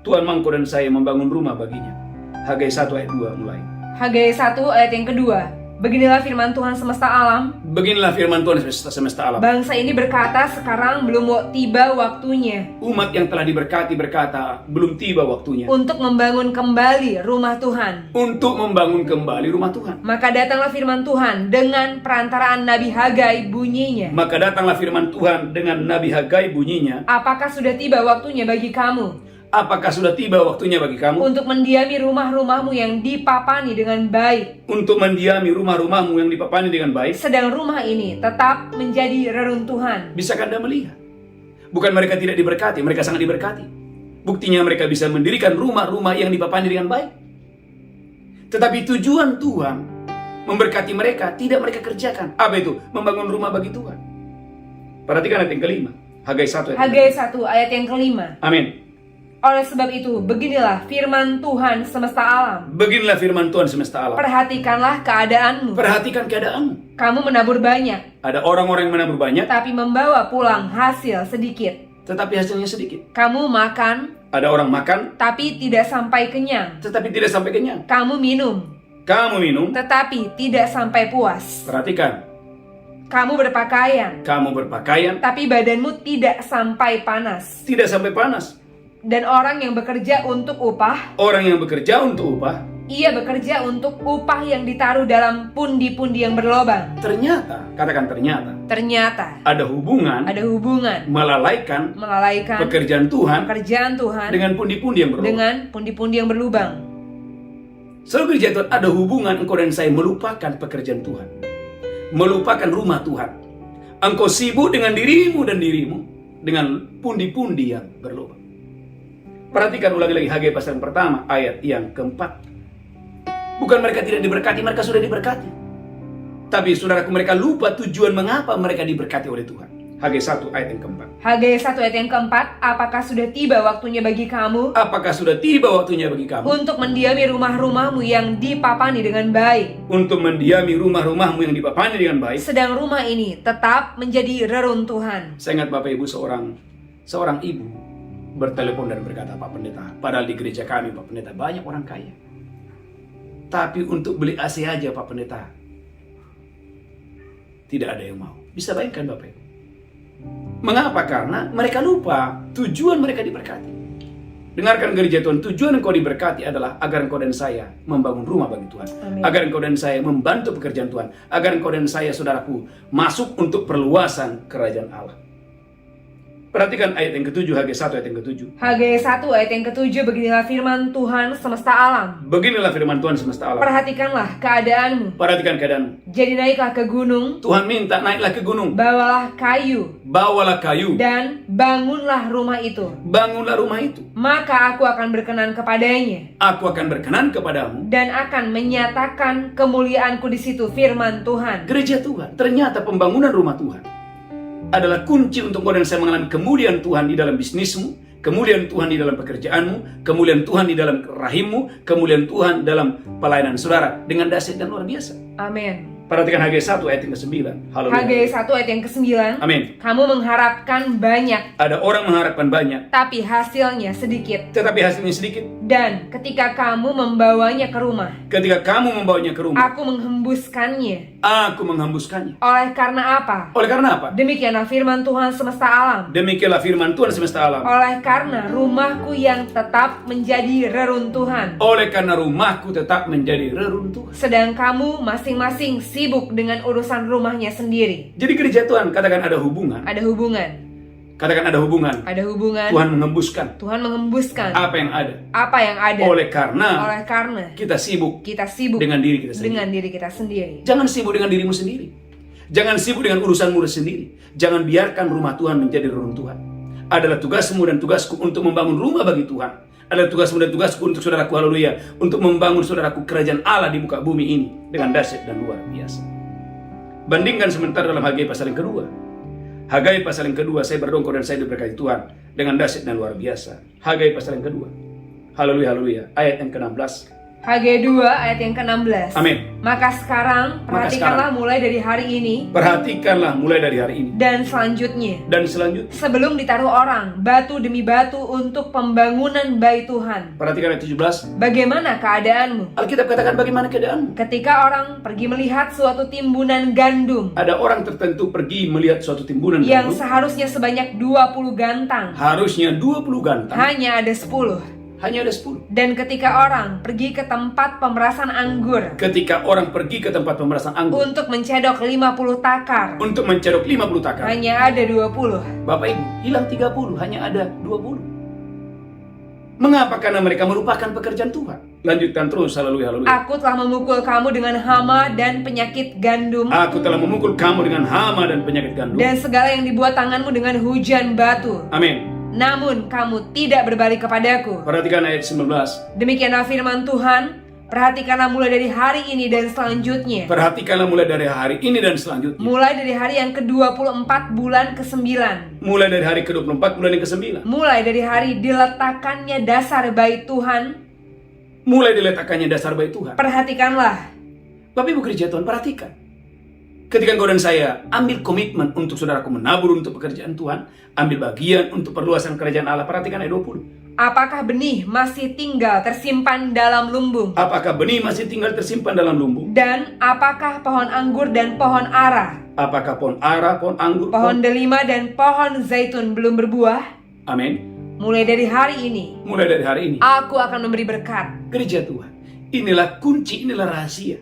Speaker 2: Tuhan mau engkau dan saya membangun rumah baginya. Hagai 1 ayat 2 mulai.
Speaker 3: Hagai 1 ayat yang kedua. Beginilah firman Tuhan semesta alam.
Speaker 2: Beginilah firman Tuhan semesta alam.
Speaker 3: Bangsa ini berkata, sekarang belum tiba waktunya
Speaker 2: Umat yang telah diberkati berkata, belum tiba waktunya
Speaker 3: untuk membangun kembali rumah Tuhan.
Speaker 2: untuk membangun kembali rumah Tuhan.
Speaker 3: Maka datanglah firman Tuhan dengan perantaraan Nabi Hagai bunyinya.
Speaker 2: Maka datanglah firman Tuhan dengan Nabi Hagai bunyinya,
Speaker 3: Apakah sudah tiba waktunya bagi kamu
Speaker 2: Apakah sudah tiba waktunya bagi kamu
Speaker 3: untuk mendiami rumah-rumahmu yang dipapani dengan baik,
Speaker 2: untuk mendiami rumah-rumahmu yang dipapani dengan baik?
Speaker 3: sedang rumah ini tetap menjadi reruntuhan.
Speaker 2: Bisakah Anda melihat? Bukan mereka tidak diberkati, mereka sangat diberkati. Buktinya mereka bisa mendirikan rumah-rumah yang dipapani dengan baik. Tetapi tujuan Tuhan memberkati mereka tidak mereka kerjakan. Apa itu? Membangun rumah bagi Tuhan. Perhatikan ayat yang kelima. Hagai 1 ayat
Speaker 3: Hagai 1 ayat yang kelima.
Speaker 2: Amin.
Speaker 3: Oleh sebab itu, beginilah firman Tuhan semesta alam.
Speaker 2: Beginilah firman Tuhan semesta alam.
Speaker 3: Perhatikanlah keadaanmu.
Speaker 2: Perhatikan keadaanmu.
Speaker 3: Kamu menabur banyak,
Speaker 2: Ada orang-orang yang menabur banyak,
Speaker 3: tapi membawa pulang hasil sedikit.
Speaker 2: tetapi hasilnya sedikit.
Speaker 3: Kamu makan,
Speaker 2: Ada orang makan,
Speaker 3: tapi tidak sampai kenyang.
Speaker 2: tetapi tidak sampai kenyang.
Speaker 3: Kamu minum,
Speaker 2: Kamu minum,
Speaker 3: tetapi tidak sampai puas.
Speaker 2: perhatikan.
Speaker 3: Kamu berpakaian,
Speaker 2: Kamu berpakaian,
Speaker 3: tapi badanmu tidak sampai panas.
Speaker 2: tidak sampai panas.
Speaker 3: Dan orang yang bekerja untuk upah,
Speaker 2: Orang yang bekerja untuk upah,
Speaker 3: ia bekerja untuk upah yang ditaruh dalam pundi-pundi yang berlobang.
Speaker 2: ternyata, katakan
Speaker 3: Ternyata
Speaker 2: ada hubungan
Speaker 3: ada hubungan
Speaker 2: melalaikan
Speaker 3: melalaikan
Speaker 2: pekerjaan Tuhan
Speaker 3: pekerjaan Tuhan
Speaker 2: dengan pundi-pundi yang berlubang.
Speaker 3: dengan pundi-pundi yang berlubang.
Speaker 2: Selalu gereja Tuhan, ada hubungan engkau dan saya melupakan pekerjaan Tuhan, melupakan rumah Tuhan. Engkau sibuk dengan dirimu dan dirimu dengan pundi-pundi yang berlubang. Perhatikan ulangi lagi Hagai pasal yang pertama ayat yang keempat. Bukan mereka tidak diberkati, mereka sudah diberkati. Tapi saudaraku, mereka lupa tujuan mengapa mereka diberkati oleh Tuhan. Hagai 1 ayat yang keempat.
Speaker 3: Hagai 1 ayat yang keempat, apakah sudah tiba waktunya bagi kamu
Speaker 2: Apakah sudah tiba waktunya bagi kamu
Speaker 3: untuk mendiami rumah-rumahmu yang dipapani dengan baik,
Speaker 2: untuk mendiami rumah-rumahmu yang dipapani dengan baik?
Speaker 3: sedang rumah ini tetap menjadi reruntuhan.
Speaker 2: Saya ingat Bapak Ibu, seorang ibu bertelepon dan berkata, Pak Pendeta, padahal di gereja kami Pak Pendeta banyak orang kaya, tapi untuk beli AC aja Pak Pendeta tidak ada yang mau. Bisa bayangkan Bapak Ibu. Mengapa? Karena mereka lupa tujuan mereka diberkati. Dengarkan gereja Tuhan, tujuan engkau diberkati adalah agar engkau dan saya membangun rumah bagi Tuhan.
Speaker 3: Amin.
Speaker 2: Agar engkau dan saya membantu pekerjaan Tuhan. Agar engkau dan saya, saudaraku, masuk untuk perluasan kerajaan Allah. Perhatikan ayat yang ke-7, Hagai 1 ayat yang ke-7.
Speaker 3: Hagai 1 ayat yang ke-7, beginilah firman Tuhan semesta alam.
Speaker 2: Beginilah firman Tuhan semesta alam.
Speaker 3: Perhatikanlah keadaanmu.
Speaker 2: Perhatikan keadaanmu.
Speaker 3: Jadi naiklah ke gunung,
Speaker 2: Tuhan minta naiklah ke gunung.
Speaker 3: bawalah kayu,
Speaker 2: Bawalah kayu.
Speaker 3: dan bangunlah rumah itu.
Speaker 2: Bangunlah rumah itu.
Speaker 3: Maka aku akan berkenan kepadanya,
Speaker 2: Aku akan berkenan kepadamu.
Speaker 3: dan akan menyatakan kemuliaanku di situ, firman Tuhan.
Speaker 2: Gereja Tuhan, ternyata pembangunan rumah Tuhan adalah kunci untuk kau dan saya mengalami kemuliaan Tuhan di dalam bisnismu, kemuliaan Tuhan di dalam pekerjaanmu, kemuliaan Tuhan di dalam rahimmu, kemuliaan Tuhan dalam pelayanan saudara dengan dahsyat dan luar biasa.
Speaker 3: Amin.
Speaker 2: Perhatikan Hagai 1 ayat yang ke-9. Haleluya.
Speaker 3: Hagai 1 ayat yang ke-9.
Speaker 2: Amin.
Speaker 3: Kamu mengharapkan banyak,
Speaker 2: Ada orang mengharapkan banyak,
Speaker 3: tapi hasilnya sedikit.
Speaker 2: tetapi hasilnya sedikit.
Speaker 3: Dan ketika kamu membawanya ke rumah,
Speaker 2: Ketika kamu membawanya ke rumah,
Speaker 3: aku menghembuskannya.
Speaker 2: aku menghembuskannya.
Speaker 3: Oleh karena apa?
Speaker 2: Oleh karena apa?
Speaker 3: Demikianlah firman Tuhan semesta alam.
Speaker 2: Demikianlah firman Tuhan semesta alam.
Speaker 3: Oleh karena rumahku yang tetap menjadi reruntuhan,
Speaker 2: Oleh karena rumahku tetap menjadi reruntuhan.
Speaker 3: sedang kamu masing-masing sibuk dengan urusan rumahnya sendiri.
Speaker 2: Jadi gereja Tuhan, katakan ada hubungan.
Speaker 3: Ada hubungan.
Speaker 2: Katakan ada hubungan.
Speaker 3: Ada hubungan.
Speaker 2: Tuhan menghembuskan
Speaker 3: Tuhan menghembuskan
Speaker 2: apa yang ada.
Speaker 3: apa yang ada.
Speaker 2: Oleh karena
Speaker 3: Oleh karena
Speaker 2: kita sibuk
Speaker 3: kita sibuk
Speaker 2: dengan diri kita sendiri.
Speaker 3: dengan diri kita sendiri.
Speaker 2: Jangan sibuk dengan dirimu sendiri. Jangan sibuk dengan urusanmu sendiri. Jangan biarkan rumah Tuhan menjadi reruntuhan. Adalah tugasmu dan tugasku untuk membangun rumah bagi Tuhan. Adalah tugasmu dan tugasku untuk saudaraku, haleluya, untuk membangun saudaraku kerajaan Allah di muka bumi ini dengan dahsyat dan luar biasa. Bandingkan sebentar dalam Hagai pasal yang kedua. Hagai pasal yang kedua, saya berdoa dan saya diberkati Tuhan dengan dahsyat dan luar biasa. Hagai pasal yang kedua. Haleluya, haleluya. Ayat yang ke-16.
Speaker 3: Hagai 2 ayat yang ke-16.
Speaker 2: Amin.
Speaker 3: Maka sekarang perhatikanlah mulai dari hari ini
Speaker 2: Perhatikanlah mulai dari hari ini
Speaker 3: dan selanjutnya,
Speaker 2: dan selanjutnya.
Speaker 3: sebelum ditaruh orang batu demi batu untuk pembangunan bait Tuhan.
Speaker 2: Perhatikan ayat 17.
Speaker 3: Bagaimana keadaanmu?
Speaker 2: Alkitab katakan bagaimana keadaanmu.
Speaker 3: Ketika orang pergi melihat suatu timbunan gandum
Speaker 2: Ada orang tertentu pergi melihat suatu timbunan
Speaker 3: yang
Speaker 2: gandum.
Speaker 3: seharusnya sebanyak 20 gantang,
Speaker 2: Harusnya 20 gantang.
Speaker 3: hanya ada 10.
Speaker 2: Hanya ada 10.
Speaker 3: Dan ketika orang pergi ke tempat pemerasan anggur
Speaker 2: Ketika orang pergi ke tempat pemerasan anggur
Speaker 3: untuk mencedok 50 takar,
Speaker 2: untuk menceruk 50 takar,
Speaker 3: hanya ada 20.
Speaker 2: Bapak Ibu, hilang 30, hanya ada 20. Mengapa? Karena mereka melupakan pekerjaan Tuhan. Lanjutkan terus, haleluya, haleluya.
Speaker 3: Aku telah memukul kamu dengan hama dan penyakit gandum,
Speaker 2: Aku telah memukul kamu dengan hama dan penyakit gandum.
Speaker 3: dan segala yang dibuat tanganmu dengan hujan batu.
Speaker 2: Amin.
Speaker 3: Namun kamu tidak berbalik kepadaku.
Speaker 2: Perhatikan ayat 19.
Speaker 3: Demikianlah firman Tuhan. Perhatikanlah mulai dari hari ini dan selanjutnya.
Speaker 2: Perhatikanlah mulai dari hari ini dan selanjutnya.
Speaker 3: Mulai dari hari yang ke-24 bulan ke-9.
Speaker 2: Mulai dari hari ke-24 bulan yang ke-9.
Speaker 3: Mulai dari hari diletakkannya dasar bait Tuhan.
Speaker 2: Mulai diletakkannya dasar bait Tuhan.
Speaker 3: Perhatikanlah.
Speaker 2: Bapak Ibu gereja Tuhan, perhatikan. Ketika engkau dan saya ambil komitmen untuk saudaraku menabur untuk pekerjaan Tuhan, ambil bagian untuk perluasan kerajaan Allah. Perhatikan ayat 20.
Speaker 3: Apakah benih masih tinggal tersimpan dalam lumbung?
Speaker 2: Apakah benih masih tinggal tersimpan dalam lumbung?
Speaker 3: Dan apakah pohon anggur dan pohon ara,
Speaker 2: Apakah pohon ara, pohon anggur,
Speaker 3: pohon delima dan pohon zaitun belum berbuah?
Speaker 2: Amin.
Speaker 3: Mulai dari hari ini,
Speaker 2: Mulai dari hari ini,
Speaker 3: aku akan memberi berkat.
Speaker 2: gereja Tuhan, inilah kunci, inilah rahasia.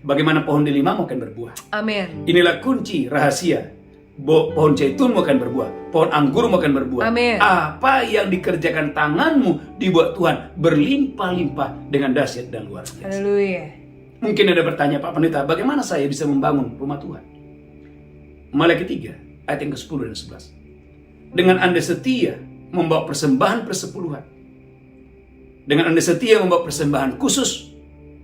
Speaker 2: Bagaimana pohon delima mau akan berbuah.
Speaker 3: Amin.
Speaker 2: Inilah kunci rahasia. Pohon zaitun mau akan berbuah, pohon anggur mau akan berbuah.
Speaker 3: Amin.
Speaker 2: Apa yang dikerjakan tanganmu dibuat Tuhan berlimpah-limpah dengan dahsyat dan luar biasa.
Speaker 3: Haleluya.
Speaker 2: Mungkin ada bertanya, Pak Pendeta, bagaimana saya bisa membangun rumah Tuhan? Malaikat 3 ayat yang ke-10 dan 11. Dengan Anda setia membawa persembahan persepuluhan, dengan Anda setia membawa persembahan khusus,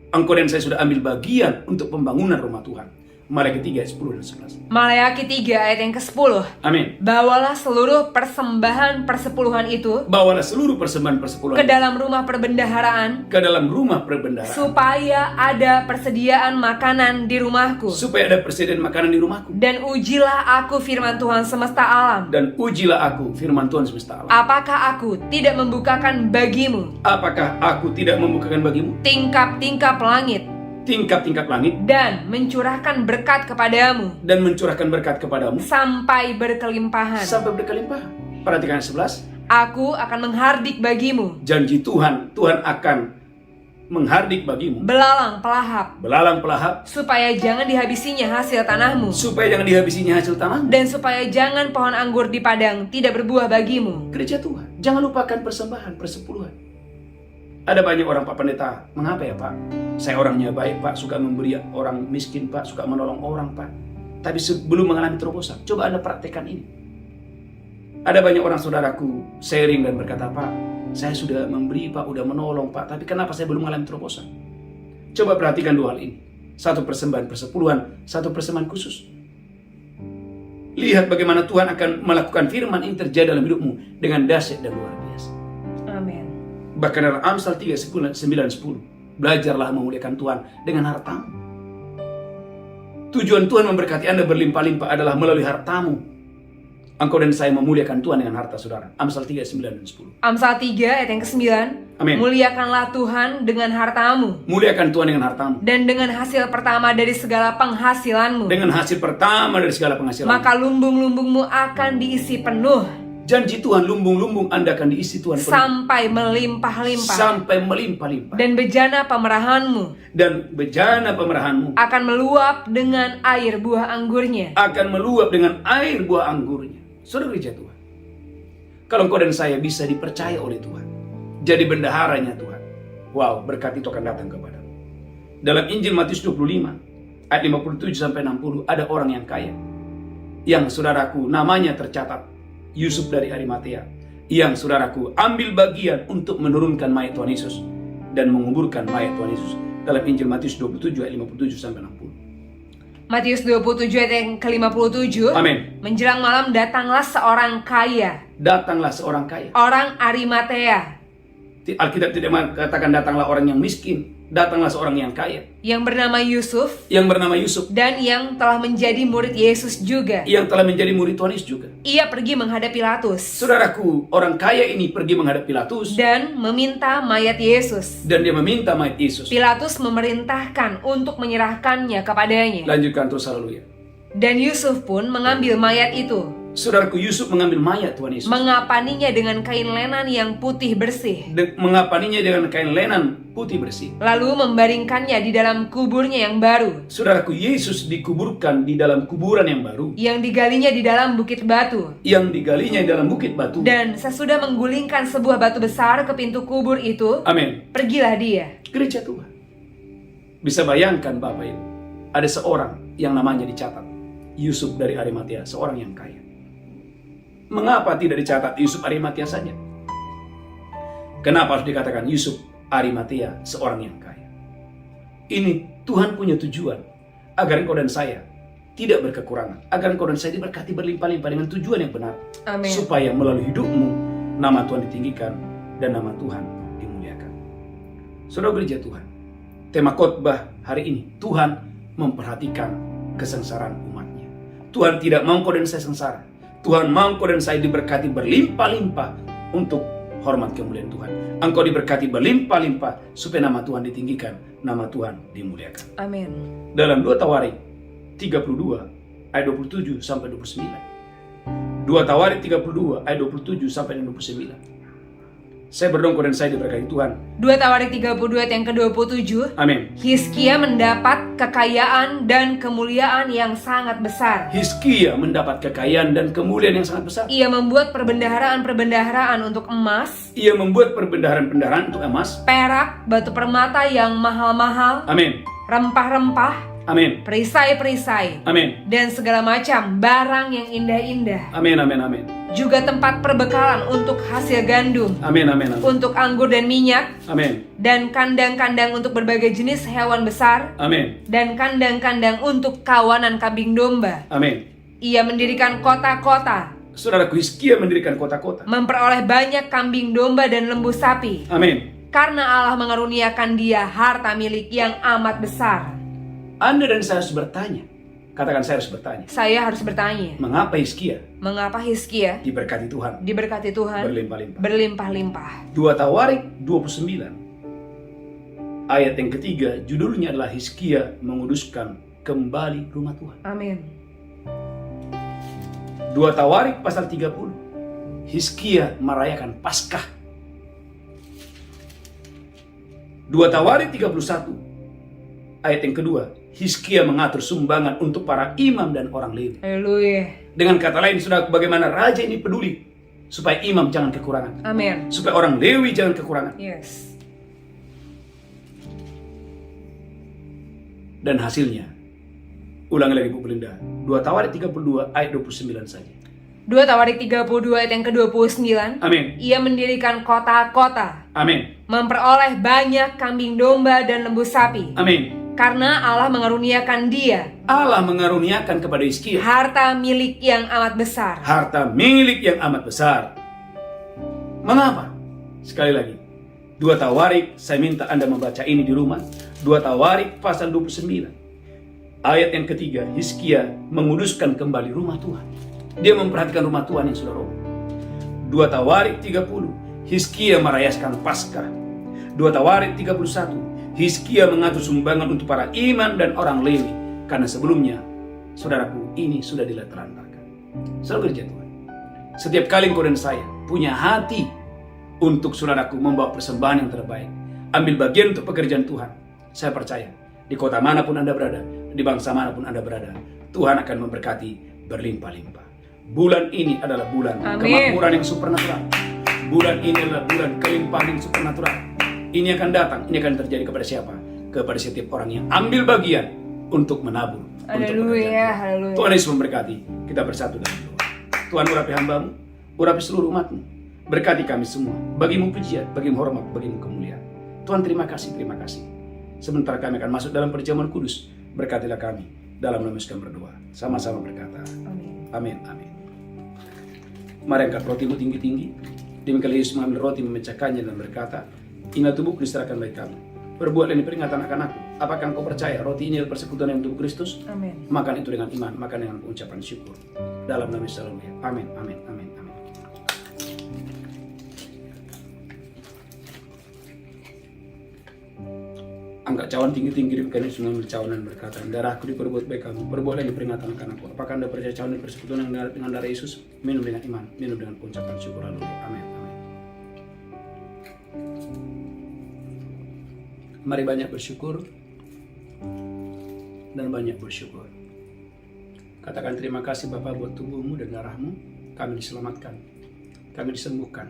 Speaker 2: engkau dan saya sudah ambil bagian untuk pembangunan rumah Tuhan. Malaikat 3 ayat 10 dan 11.
Speaker 3: Maleakhi 3 ayat yang ke-10.
Speaker 2: Amin.
Speaker 3: Bawalah seluruh persembahan persepuluhan itu
Speaker 2: Bawalah seluruh persembahan
Speaker 3: ke
Speaker 2: persepuluhan
Speaker 3: dalam rumah perbendaharaan,
Speaker 2: ke dalam rumah perbendaharaan,
Speaker 3: supaya ada persediaan makanan di rumahku.
Speaker 2: supaya ada persediaan makanan di rumahku.
Speaker 3: Dan ujilah aku firman Tuhan semesta alam.
Speaker 2: Dan ujilah aku firman Tuhan semesta alam.
Speaker 3: Apakah aku tidak membukakan bagimu
Speaker 2: Apakah aku tidak membukakan bagimu
Speaker 3: tingkap-tingkap langit
Speaker 2: tingkap-tingkap langit
Speaker 3: dan mencurahkan berkat kepadamu
Speaker 2: dan mencurahkan berkat kepadamu
Speaker 3: sampai berkelimpahan?
Speaker 2: sampai berkelimpahan? Perhatikan ayat 11.
Speaker 3: Aku akan menghardik bagimu
Speaker 2: Janji Tuhan, Tuhan akan menghardik bagimu
Speaker 3: belalang pelahap,
Speaker 2: belalang pelahap,
Speaker 3: supaya jangan dihabisinya hasil tanahmu,
Speaker 2: supaya jangan dihabisinya hasil tanahmu.
Speaker 3: dan supaya jangan pohon anggur di padang tidak berbuah bagimu.
Speaker 2: Gereja Tuhan, jangan lupakan persembahan persepuluhan. Ada banyak orang, Pak Pendeta, mengapa ya Pak? Saya orangnya baik Pak, suka memberi orang miskin Pak, suka menolong orang Pak. Tapi sebelum mengalami terobosan, coba Anda praktekkan ini. Ada banyak orang saudaraku sharing dan berkata, Pak, saya sudah memberi Pak, udah menolong Pak, tapi kenapa saya belum mengalami terobosan? Coba perhatikan dua hal ini. Satu persembahan persepuluhan, satu persembahan khusus. Lihat bagaimana Tuhan akan melakukan firman ini terjadi dalam hidupmu dengan dahsyat dan luar biasa.
Speaker 3: Amin.
Speaker 2: Bahkan dalam Amsal 3, 9, 10, belajarlah memuliakan Tuhan dengan hartamu. Tujuan Tuhan memberkati Anda berlimpah-limpah adalah melalui hartamu. Engkau dan saya memuliakan Tuhan dengan harta saudara. Amsal 3, 9, dan 10.
Speaker 3: Amsal 3 ayat yang ke-9.
Speaker 2: Amin.
Speaker 3: Muliakanlah Tuhan dengan hartamu
Speaker 2: Muliakan Tuhan dengan hartamu.
Speaker 3: dan dengan hasil pertama dari segala penghasilanmu.
Speaker 2: Dengan hasil pertama dari segala penghasilan.
Speaker 3: Maka lumbung-lumbungmu akan diisi penuh
Speaker 2: Janji Tuhan, lumbung-lumbung Anda akan diisi Tuhan penuh.
Speaker 3: sampai melimpah-limpah.
Speaker 2: Sampai melimpah-limpah.
Speaker 3: Dan bejana pemerahanmu
Speaker 2: Dan bejana pemerahanmu
Speaker 3: akan meluap dengan air buah anggurnya.
Speaker 2: akan meluap dengan air buah anggurnya. Saudara gereja Tuhan, kalau engkau dan saya bisa dipercaya oleh Tuhan, jadi bendaharanya Tuhan, wow, berkat itu akan datang kepadamu. Dalam Injil Matius 25 ayat 57 sampai 60 ada orang yang kaya, yang saudaraku namanya tercatat, Yusuf dari Arimatea, yang saudaraku ambil bagian untuk menurunkan mayat Tuhan Yesus dan menguburkan mayat Tuhan Yesus. Dalam Injil Matius 27 ayat 57 sampai 60.
Speaker 3: Matius 27 ayat yang ke-57.
Speaker 2: Amin.
Speaker 3: Menjelang malam datanglah seorang kaya,
Speaker 2: Datanglah seorang kaya.
Speaker 3: orang Arimatea,
Speaker 2: Alkitab tidak mengatakan datanglah orang yang miskin, datanglah seorang yang kaya,
Speaker 3: yang bernama Yusuf,
Speaker 2: yang bernama Yusuf,
Speaker 3: dan yang telah menjadi murid Yesus juga.
Speaker 2: yang telah menjadi murid Tuhan Yesus juga.
Speaker 3: Ia pergi menghadap Pilatus
Speaker 2: Saudaraku, orang kaya ini pergi menghadap Pilatus
Speaker 3: dan meminta mayat Yesus.
Speaker 2: dan dia meminta mayat Yesus.
Speaker 3: Pilatus memerintahkan untuk menyerahkannya kepadanya.
Speaker 2: Lanjutkan terus, haleluya.
Speaker 3: Dan Yusuf pun mengambil mayat itu
Speaker 2: Saudaraku, Yusuf mengambil mayat Tuhan Yesus.
Speaker 3: mengapaninya dengan kain lenan yang putih bersih,
Speaker 2: Mengapaninya dengan kain lenan putih bersih.
Speaker 3: lalu membaringkannya di dalam kuburnya yang baru,
Speaker 2: Saudaraku, Yesus dikuburkan di dalam kuburan yang baru,
Speaker 3: yang digalinya di dalam bukit batu.
Speaker 2: yang digalinya di dalam bukit batu.
Speaker 3: Dan sesudah menggulingkan sebuah batu besar ke pintu kubur itu,
Speaker 2: Amin.
Speaker 3: pergilah dia.
Speaker 2: Gereja Tuhan. Bisa bayangkan Bapak Ibu, ada seorang yang namanya dicatat, Yusuf dari Arimatea, seorang yang kaya. Mengapa tidak dicatat Yusuf Arimatea saja? Kenapa harus dikatakan Yusuf Arimatea, seorang yang kaya? Ini Tuhan punya tujuan, agar engkau dan saya tidak berkekurangan, agar engkau dan saya diberkati berlimpah-limpah dengan tujuan yang benar.
Speaker 3: Amin.
Speaker 2: Supaya melalui hidupmu, nama Tuhan ditinggikan dan nama Tuhan dimuliakan. Saudara gereja Tuhan, tema khotbah hari ini, Tuhan memperhatikan kesengsaraan umatnya. Tuhan tidak mau kau dan saya sengsara. Tuhan mau kau dan saya diberkati berlimpah-limpah untuk hormat kemuliaan Tuhan. Engkau diberkati berlimpah-limpah supaya nama Tuhan ditinggikan, nama Tuhan dimuliakan.
Speaker 3: Amin.
Speaker 2: Dalam 2 Tawarik 32 ayat 27 sampai 29. 2 Tawarik 32 ayat 27 sampai 29. Saya berdoa dan saya diberkati Tuhan.
Speaker 3: 2 Tawarik 32 ayat yang ke-27.
Speaker 2: Amin.
Speaker 3: Hizkia mendapat kekayaan dan kemuliaan yang sangat besar.
Speaker 2: Hizkia mendapat kekayaan dan kemuliaan yang sangat besar.
Speaker 3: Ia membuat perbendaharaan-perbendaharaan untuk emas,
Speaker 2: Ia membuat perbendaharaan-perbendaharaan untuk emas.
Speaker 3: perak, batu permata yang mahal-mahal,
Speaker 2: Amin.
Speaker 3: rempah-rempah,
Speaker 2: Amin.
Speaker 3: perisai-perisai,
Speaker 2: Amin.
Speaker 3: dan segala macam barang yang indah-indah.
Speaker 2: Amin. Amin. Amin.
Speaker 3: Juga tempat perbekalan untuk hasil gandum,
Speaker 2: Amin. Amin. Amin.
Speaker 3: untuk anggur dan minyak,
Speaker 2: Amin.
Speaker 3: dan kandang-kandang untuk berbagai jenis hewan besar,
Speaker 2: Amin.
Speaker 3: dan kandang-kandang untuk kawanan kambing domba.
Speaker 2: Amin.
Speaker 3: Ia mendirikan kota-kota,
Speaker 2: Saudaraku, Hizkia mendirikan kota-kota.
Speaker 3: memperoleh banyak kambing domba dan lembu sapi,
Speaker 2: Amin.
Speaker 3: karena Allah mengaruniakan dia harta milik yang amat besar.
Speaker 2: Anda dan saya harus bertanya. Katakan, saya harus bertanya.
Speaker 3: Saya harus bertanya,
Speaker 2: Mengapa Hizkia
Speaker 3: mengapa Hizkia
Speaker 2: diberkati Tuhan
Speaker 3: diberkati Tuhan
Speaker 2: berlimpah-limpah?
Speaker 3: berlimpah-limpah?
Speaker 2: 2 Tawarik 29 ayat yang ketiga, judulnya adalah Hizkia menguduskan kembali rumah Tuhan.
Speaker 3: Amin.
Speaker 2: 2 Tawarik pasal 30, Hizkia merayakan Paskah. 2 Tawarik 31 ayat yang kedua, Hizkia mengatur sumbangan untuk para imam dan orang Lewi.
Speaker 3: Haleluya.
Speaker 2: Dengan kata lain, saudara, bagaimana raja ini peduli supaya imam jangan kekurangan,
Speaker 3: Amin.
Speaker 2: supaya orang Lewi jangan kekurangan.
Speaker 3: Yes.
Speaker 2: Dan hasilnya, ulangi lagi Bu Belinda, 2 Tawarik 32 ayat 29 saja.
Speaker 3: 2 Tawarik 32 ayat yang ke-29.
Speaker 2: Amin.
Speaker 3: Ia mendirikan kota-kota,
Speaker 2: Amin.
Speaker 3: memperoleh banyak kambing domba dan lembu sapi,
Speaker 2: Amin.
Speaker 3: karena Allah mengaruniakan dia
Speaker 2: Allah mengaruniakan kepada Hizkia
Speaker 3: harta milik yang amat besar.
Speaker 2: harta milik yang amat besar. Mengapa? Sekali lagi, 2 Tawarik, saya minta Anda membaca ini di rumah. 2 Tawarik pasal 29 ayat yang ketiga, Hizkia menguduskan kembali rumah Tuhan. Dia memperhatikan rumah Tuhan yang sudah roboh. 2 Tawarik 30, Hizkia merayakan Paskah. 2 Tawarik 31, Hizkia mengatur sumbangan untuk para imam dan orang Lewi, karena sebelumnya, saudaraku, ini sudah dilantarkan. Saudara gereja Tuhan, setiap kali engkau dan saya punya hati untuk saudaraku membawa persembahan yang terbaik, ambil bagian untuk pekerjaan Tuhan, saya percaya di kota manapun Anda berada, di bangsa manapun Anda berada, Tuhan akan memberkati berlimpah-limpah. Bulan ini adalah bulan
Speaker 3: Amin.
Speaker 2: kemakmuran yang supernatural. Bulan ini adalah bulan kelimpahan yang supernatural. Ini akan datang, ini akan terjadi kepada siapa? Kepada setiap orang yang ambil bagian untuk menabur. Untuk
Speaker 3: Haleluya,
Speaker 2: pekerjaan.
Speaker 3: haleluya.
Speaker 2: Tuhan Yesus memberkati. Kita bersatu dalam doa. Tuhan, urapi hamba-Mu, urapi seluruh umat-Mu. Berkati kami semua. Bagimu pujian, bagimu hormat, bagimu kemuliaan. Tuhan, terima kasih, terima kasih. Sebentar kami akan masuk dalam perjamuan kudus. Berkatilah kami dalam nama Yesus kami berdoa. Sama-sama berkata,
Speaker 3: Amin.
Speaker 2: amin, amin. Mari angkat rotimu tinggi-tinggi. Demikian Yesus mengambil roti, memecahkannya dan berkata, inilah tubuhku diserahkan bagi kamu. Perbuatlah ini peringatan akan aku. Apakah engkau percaya roti ini adalah persekutuan yang tubuh Kristus?
Speaker 3: Amin.
Speaker 2: Makan itu dengan iman, makan dengan pengucapan syukur. Dalam nama Yesus, haleluya. Amin, amin, amin, amin. angkat cawan tinggi-tinggi di kanan sungai cawan dan berkata, darahku diperbuat baik kamu, perbuatlah di peringatan akan aku. Apakah anda percaya cawan di persekutuan dengan darah Yesus? Minum dengan iman, minum dengan ucapan syukur. Haleluya. Amin. Amin. Mari banyak bersyukur dan banyak bersyukur. Katakan terima kasih Bapa buat tubuhmu dan darahmu, kami diselamatkan, kami disembuhkan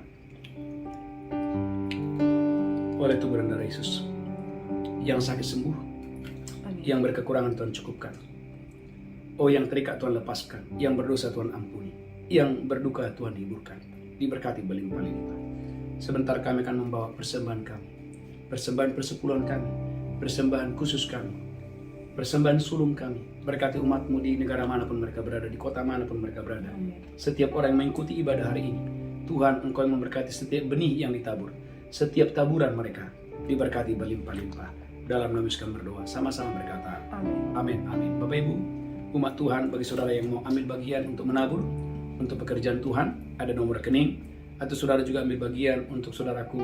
Speaker 2: oleh tubuh dan darah Yesus. Yang sakit sembuh, yang berkekurangan Tuhan cukupkan. Oh, yang terikat Tuhan lepaskan, yang berdosa Tuhan ampuni, yang berduka Tuhan hiburkan, diberkati berlimpah-limpah. Sebentar kami akan membawa persembahan kami, persembahan persepuluhan kami, persembahan khusus kami, persembahan sulung kami. Berkati umatmu di negara manapun mereka berada, di kota manapun mereka berada. Setiap orang yang mengikuti ibadah hari ini, Tuhan Engkau yang memberkati setiap benih yang ditabur, setiap taburan mereka diberkati berlimpah-limpah. Dalam nama Yesus kami berdoa, sama-sama berkata amin. Amin. Bapak Ibu, umat Tuhan, bagi saudara yang mau ambil bagian untuk menabur untuk pekerjaan Tuhan, ada nomor rekening. Atau saudara juga ambil bagian untuk saudaraku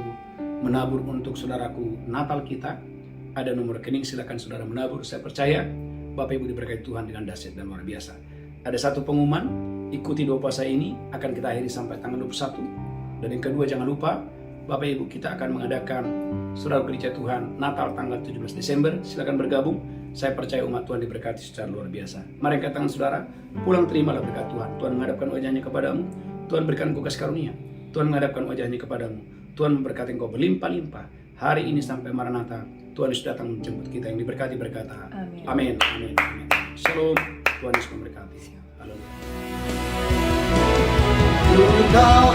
Speaker 2: menabur untuk saudaraku Natal kita, ada nomor rekening, silakan saudara menabur. Saya percaya Bapak Ibu diberkati Tuhan dengan dahsyat dan luar biasa. Ada satu pengumuman, ikuti doa puasa ini akan kita akhiri sampai tanggal 21. Dan yang kedua, jangan lupa Bapak Ibu, kita akan mengadakan Saudara Gereja Tuhan Natal tanggal 17 Desember. Silakan bergabung. Saya percaya umat Tuhan diberkati secara luar biasa. Mari angkat tangan saudara, pulang terimalah berkat Tuhan. Tuhan menghadapkan wajahnya kepadamu, Tuhan berikan engkau kasih karunia, Tuhan menghadapkan wajahnya kepadamu, Tuhan memberkati engkau berlimpah-limpah. Hari ini sampai Maranatha, Tuhan Yesus datang menjemput kita. Yang diberkati berkata amin. Amin. Amin. Shalom. Tuhan Yesus memberkati. Haleluya.
Speaker 1: Engkau